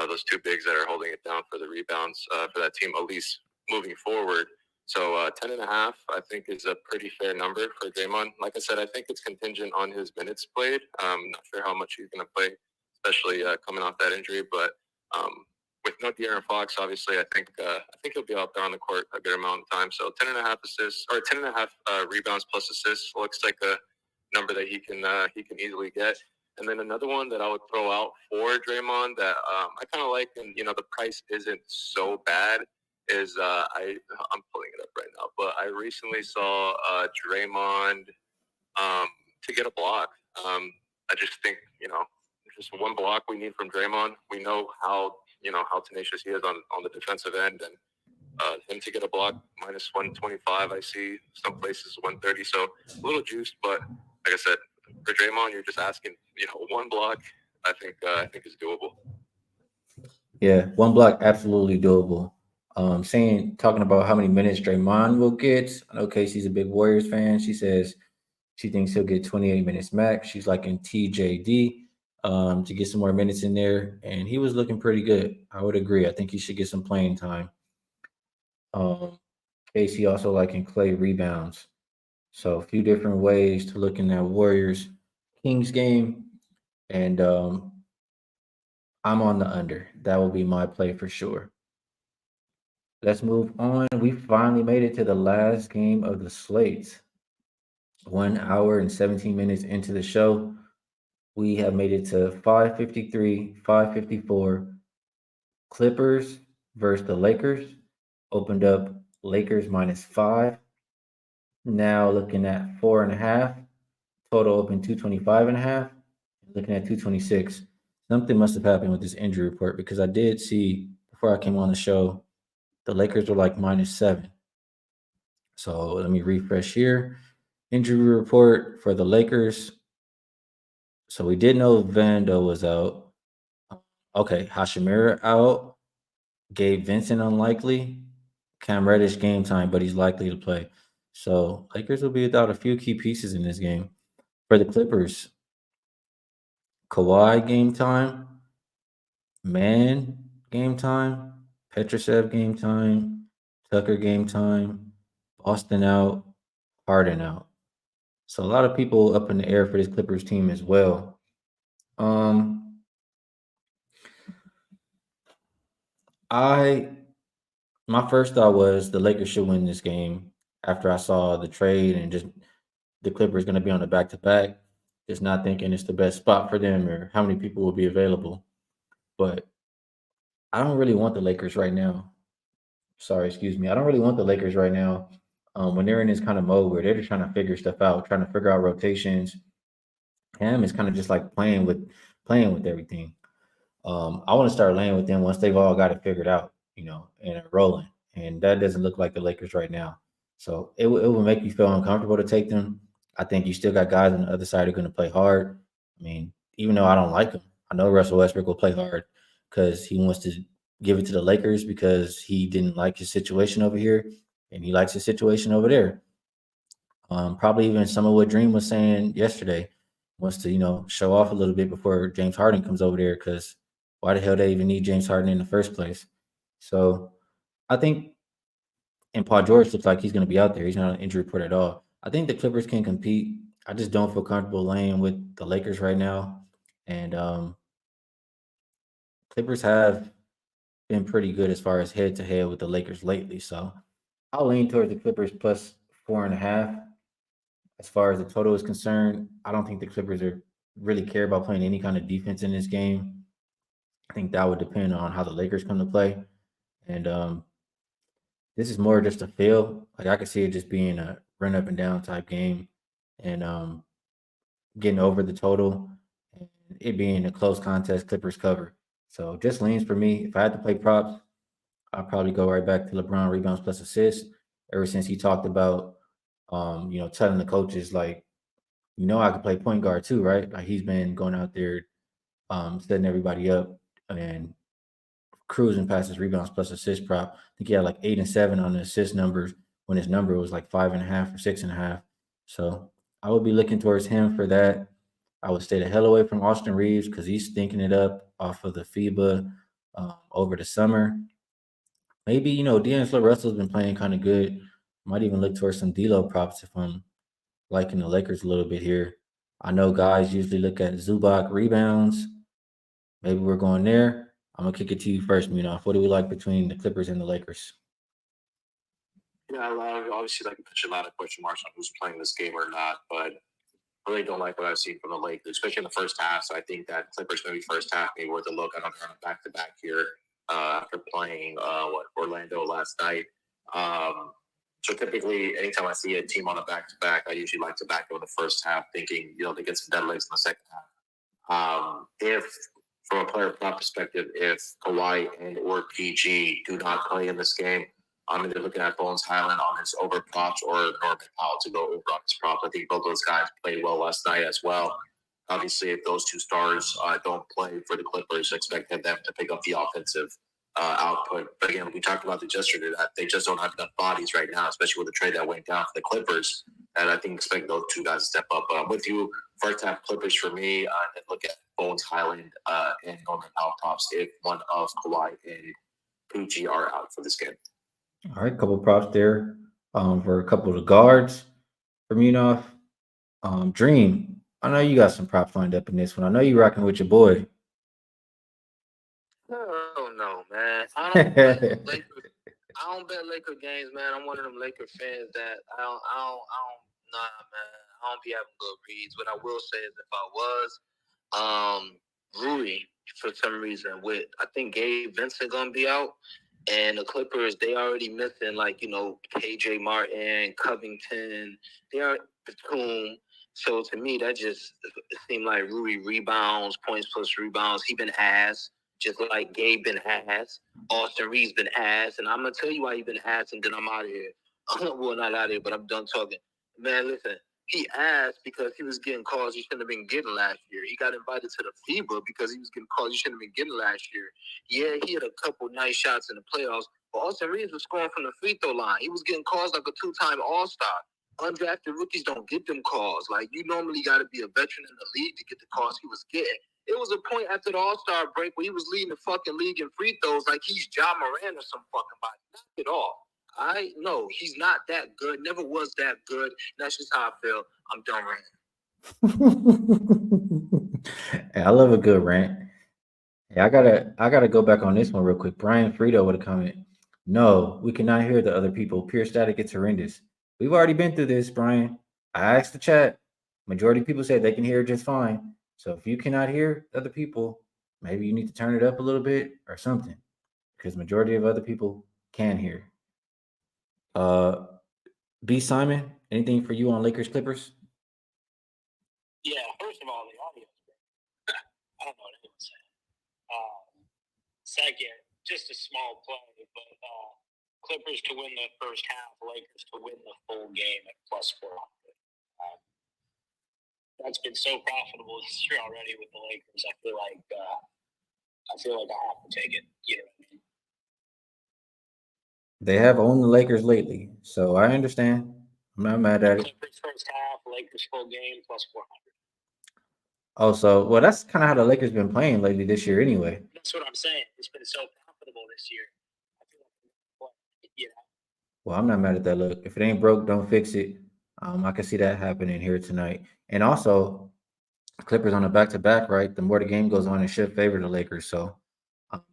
those two bigs that are holding it down for the rebounds for that team, at least moving forward. So 10.5, I think, is a pretty fair number for Draymond. Like I said, I think it's contingent on his minutes played. I'm not sure how much he's going to play, especially coming off that injury. But with no De'Aaron Fox, obviously, I think he'll be out there on the court a good amount of time. So 10.5 assists, or 10.5 rebounds plus assists looks like a number that he can easily get. And then another one that I would throw out for Draymond that I kind of like, and the price isn't so bad, is I'm pulling it up right now, but I recently saw Draymond to get a block. I just think just one block we need from Draymond. We know how tenacious he is on the defensive end, and him to get a block minus 125. I see some places 130, so a little juiced, but like I said, for Draymond, you're just asking one block. I think is doable. Yeah, one block absolutely doable. Talking about how many minutes Draymond will get. I know Casey's a big Warriors fan. She says she thinks he'll get 28 minutes max. She's like in TJD to get some more minutes in there, and he was looking pretty good. I would agree. I think he should get some playing time. Casey also liking Clay rebounds. So a few different ways to look in that Warriors Kings game, and I'm on the under. That will be my play for sure. Let's move on. We finally made it to the last game of the slate. 1 hour and 17 minutes into the show, we have made it to 5:53, 5:54. Clippers versus the Lakers. Opened up Lakers -5. Now looking at 4.5. Total open 225.5. Looking at 226. Something must have happened with this injury report because I did see before I came on the show, the Lakers were like -7. So let me refresh here. Injury report for the Lakers. So we did know Vando was out. Okay, Hashimura out. Gabe Vincent unlikely. Cam Reddish game time, but he's likely to play. So Lakers will be without a few key pieces in this game. For the Clippers, Kawhi game time. Man game time. Petrushev game time. Tucker game time. Boston out. Harden out. So a lot of people up in the air for this Clippers team as well. My first thought was the Lakers should win this game after I saw the trade and just the Clippers going to be on the back-to-back. Just not thinking it's the best spot for them or how many people will be available. But I don't really want the Lakers right now. Sorry, excuse me. I don't really want the Lakers right now when they're in this kind of mode where they're just trying to figure stuff out, trying to figure out rotations. Cam is kind of just like playing with everything. I want to start laying with them once they've all got it figured out, and rolling. And that doesn't look like the Lakers right now. So it will make you feel uncomfortable to take them. I think you still got guys on the other side who are going to play hard. I mean, even though I don't like him, I know Russell Westbrook will play hard because he wants to give it to the Lakers because he didn't like his situation over here and he likes his situation over there. Probably even some of what Dream was saying yesterday wants to, show off a little bit before James Harden comes over there because why the hell they even need James Harden in the first place? So I think, and Paul George looks like he's going to be out there. He's not on injury report at all. I think the Clippers can compete. I just don't feel comfortable laying with the Lakers right now. And Clippers have been pretty good as far as head-to-head with the Lakers lately. So I'll lean towards the Clippers plus 4.5. As far as the total is concerned, I don't think the Clippers really care about playing any kind of defense in this game. I think that would depend on how the Lakers come to play. And this is more just a feel. Like I could see it just being a run up and down type game and getting over the total and it being a close contest, Clippers cover. So just leans for me. If I had to play props, I'd probably go right back to LeBron rebounds plus assists. Ever since he talked about telling the coaches like, I could play point guard too, right? Like he's been going out there setting everybody up and cruising past his rebounds plus assist prop. I think he had like 8 and 7 on the assist numbers when his number was like 5.5 or 6.5. So I would be looking towards him for that. I would stay the hell away from Austin Reeves because he's stinking it up off of the FIBA over the summer. Maybe, D'Angelo Russell's been playing kind of good. Might even look towards some D'Lo props if I'm liking the Lakers a little bit here. I know guys usually look at Zubac rebounds. Maybe we're going there. I'm gonna kick it to you first, Munoz. What do we like between the Clippers and the Lakers? Yeah, obviously, like you mentioned, a lot of question marks on who's playing this game or not, but I really don't like what I've seen from the Lakers, especially in the first half. So I think that Clippers maybe first half maybe worth a look. I don't know, back-to-back here after playing Orlando last night. So typically, anytime I see a team on a back-to-back, I usually like to back them in the first half, thinking they get some dead legs in the second half. If from a player prop perspective, if Kawhi and or PG do not play in this game, I'm either looking at Bones Highland on his over props or Norman Powell to go over on his props. I think both those guys played well last night as well. Obviously, if those two stars don't play for the Clippers, expect them to pick up the offensive output. But again, we talked about this yesterday, that they just don't have enough bodies right now, especially with the trade that went down for the Clippers. And I think expect those two guys to step up. But I'm with you. First half Clippers for me, and look at Bones Highland and Norman Powell props if one of Kawhi and PG are out for this game. All right, couple props there for a couple of the guards for Munoz. Dream, I know you got some props lined up in this one. I know you rocking with your boy. Oh no, man. I don't bet Laker games, man. I'm one of them Laker fans that I don't nah, man. I don't be having good reads. What I will say is if I was Rui for some reason with I think Gabe Vincent gonna be out. And the Clippers, they already missing KJ Martin, Covington, they are Batum. So to me, that just seemed like Rui rebounds, points plus rebounds. He been ass, just like Gabe been ass. Austin Reeves been ass, and I'm gonna tell you why he been ass, and then I'm out of here. Well, not out of here, but I'm done talking. Man, listen, he asked because he was getting calls he shouldn't have been getting last year. He got invited to the FIBA because he was getting calls he shouldn't have been getting last year. Yeah, he had a couple nice shots in the playoffs, but Austin Reeves was scoring from the free throw line. He was getting calls like a two-time All-Star. Undrafted rookies don't get them calls. Like, you normally got to be a veteran in the league to get the calls he was getting. It was a point after the All-Star break where he was leading the fucking league in free throws like he's Ja Morant or some fucking body. Knock it off. No, he's not that good. Never was that good. That's just how I feel. I'm done ranting. Hey, I love a good rant. Hey, I gotta go back on this one real quick. Brian Frito with a comment. No, we cannot hear the other people. Pure static is horrendous. We've already been through this, Brian. I asked the chat. Majority of people said they can hear just fine. So if you cannot hear other people, maybe you need to turn it up a little bit or something. Because majority of other people can hear. B Simon, anything for you on Lakers Clippers? Yeah, first of all, the audio is great. I don't know what anyone's saying. Second, just a small play, but Clippers to win the first half, Lakers to win the full game at plus 400. That's been so profitable this year already with the Lakers. I feel like I have to take it. You know what I mean? They have owned the Lakers lately, so I understand. I'm not mad at it. Clippers first half, Lakers full game plus 400. Also, well, that's kind of how the Lakers been playing lately this year, anyway. That's what I'm saying. It's been so profitable this year. I feel like, Well, I'm not mad at that look. If it ain't broke, don't fix it. I can see that happening here tonight. And also, Clippers on a back-to-back, right? The more the game goes on, it should favor the Lakers. So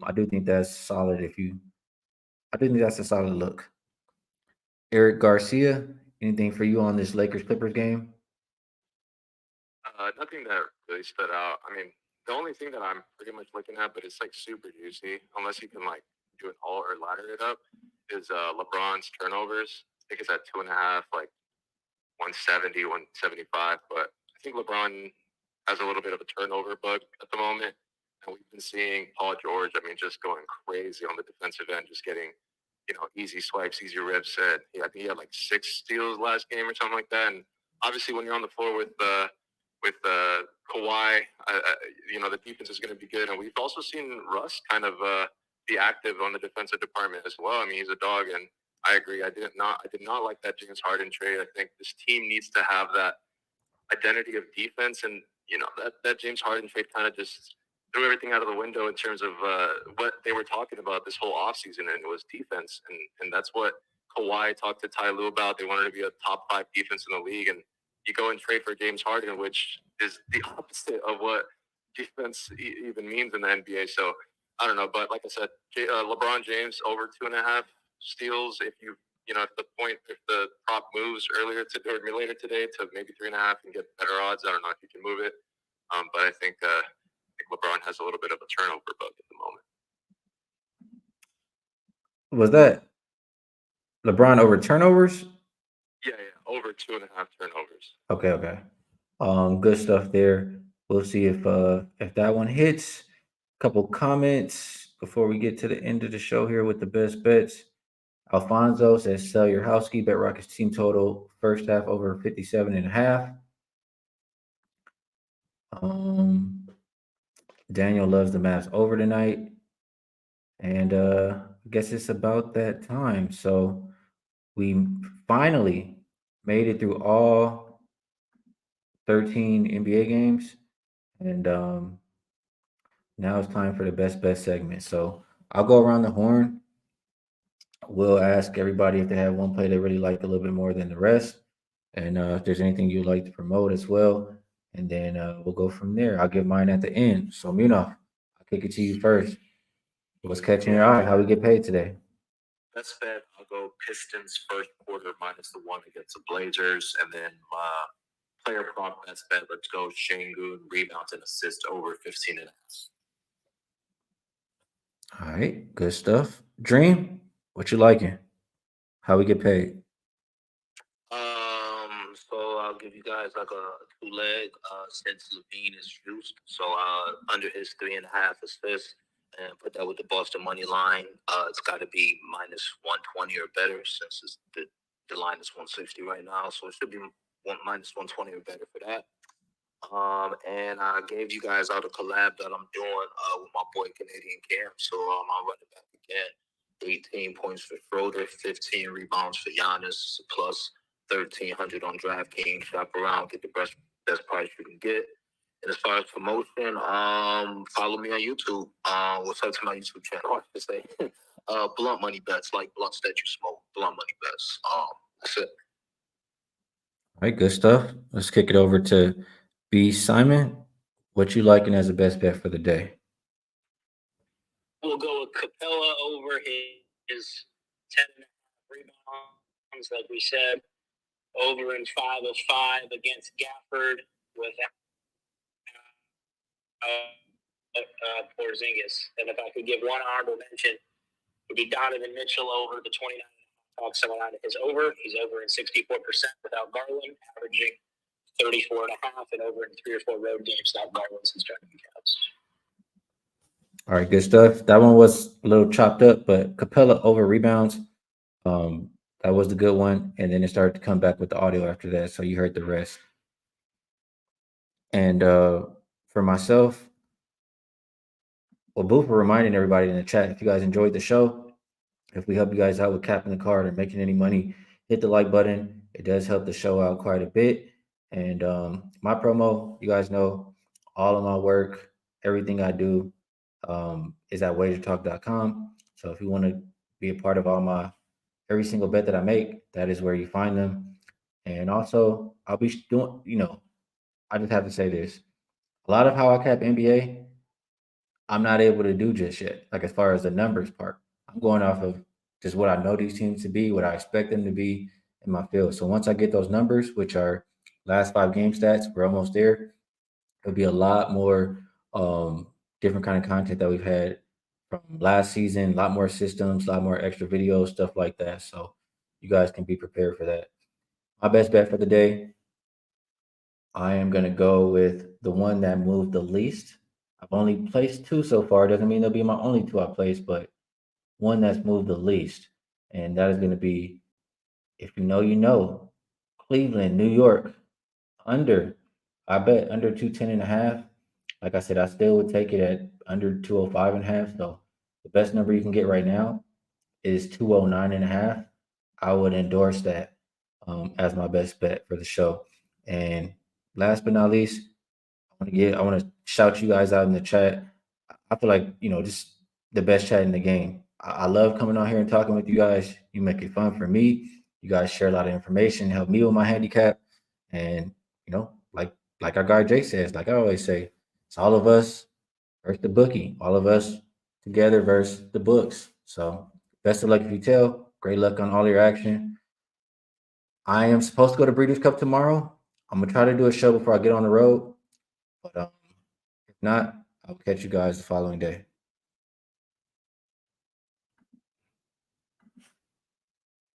I do think that's solid. I do think that's a solid look. Eric Garcia, anything for you on this Lakers Clippers game? Nothing that really stood out. I mean, the only thing that I'm pretty much looking at, but it's like super juicy, unless you can like do an all or ladder it up, is LeBron's turnovers. I think it's at 2.5, like 170, 175. But I think LeBron has a little bit of a turnover bug at the moment. And we've been seeing Paul George, just going crazy on the defensive end, just getting, easy swipes, easy rips. And I think he had like 6 steals last game or something like that. And obviously when you're on the floor with with Kawhi, the defense is going to be good, and we've also seen Russ kind of be active on the defensive department as well. I mean, he's a dog, and I agree. I did not like that James Harden trade. I think this team needs to have that identity of defense, and that James Harden trade kind of just threw everything out of the window in terms of what they were talking about this whole offseason, and it was defense, and that's what Kawhi talked to Ty Lue about. They wanted to be a top 5 defense in the league, and you go and trade for James Harden, which is the opposite of what defense even means in the NBA. So I don't know, but like I said, LeBron James over 2.5 steals. If the prop moves later today to maybe 3.5 and get better odds, I don't know if you can move it. But I think LeBron has a little bit of a turnover bug at the moment. Was that LeBron over turnovers? Yeah, over 2.5 turnovers. Okay. Good stuff there. We'll see if that one hits. Couple comments before we get to the end of the show here with the best bets. Alfonso says, sell your house key, bet Rockets team total first half over 57.5. Daniel loves the Mavs over tonight. And I guess it's about that time. So we finally made it through all 13 NBA games. And now it's time for the best bet segment. So I'll go around the horn. We'll ask everybody if they have one play they really like a little bit more than the rest. And if there's anything you'd like to promote as well. And then we'll go from there. I'll give mine at the end. So, Munaf, I'll kick it to you first. What's catching your eye? How we get paid today? Best bet, I'll go Pistons first quarter -1 against the Blazers. And then player prop best bet, let's go Şengün rebounds and assists over 15.5. All right, good stuff. Dream, what you liking? How we get paid? So I'll give you guys like a 2-leg since Levine is juiced. So under his 3.5 assists, and put that with the Boston money line. It's got to be -120 or better since the line is 160 right now. So it should be -120 or better for that. And I gave you guys out a collab that I'm doing with my boy Canadian Cam. So I'll run it back again. 18 points for Schroeder, 15 rebounds for Giannis, plus 1,300 on DraftKings. Shop around, get the best price you can get. And as far as promotion, follow me on YouTube. What's up to my YouTube channel? I should say, Blunt Money Bets, like blunts that you smoke. Blunt Money Bets. That's it. All right, good stuff. Let's kick it over to B. Simon. What you liking as the best bet for the day? We'll go with Capella over his 10.5 rebounds, like we said. Over in 5 of 5 against Gafford with Porzingis. And if I could give one honorable mention, it would be Donovan Mitchell over the 29. Talk someone out of his over. He's over in 64% without Garland, averaging 34.5, and over in 3 or 4 road games without Garland since joining the Cavs. All right, good stuff. That one was a little chopped up, but Capella over rebounds. That was the good one. And then it started to come back with the audio after that. So you heard the rest. And for myself, well, Booth for reminding everybody in the chat, if you guys enjoyed the show, if we help you guys out with capping the card or making any money, hit the like button. It does help the show out quite a bit. And my promo, you guys know, all of my work, everything I do is at wagertalk.com. So if you want to be a part of every single bet that I make, that is where you find them. And also, I'll be doing, I just have to say this. A lot of how I cap NBA, I'm not able to do just yet. Like as far as the numbers part, I'm going off of just what I know these teams to be, what I expect them to be in my field. So once I get those numbers, which are last 5 game stats, we're almost there. It'll be a lot more different kind of content that we've had from last season, a lot more systems, a lot more extra videos, stuff like that. So you guys can be prepared for that. My best bet for the day, I am going to go with the one that moved the least. I've only placed 2 so far. Doesn't mean they'll be my only 2 I placed, but one that's moved the least. And that is going to be, if you know, Cleveland, New York, under I bet under 210.5. Like I said, I still would take it at under 205.5. So the best number you can get right now is 209.5. I would endorse that as my best bet for the show. And last but not least, I want to shout you guys out in the chat. I feel like, just the best chat in the game. I love coming on here and talking with you guys. You make it fun for me. You guys share a lot of information, help me with my handicap. And, like our guy Jake says, like I always say, it's all of us versus the bookie, all of us together versus the books. So best of luck if you tell. Great luck on all your action. I am supposed to go to Breeders' Cup tomorrow. I'm gonna try to do a show before I get on the road. But if not, I'll catch you guys the following day.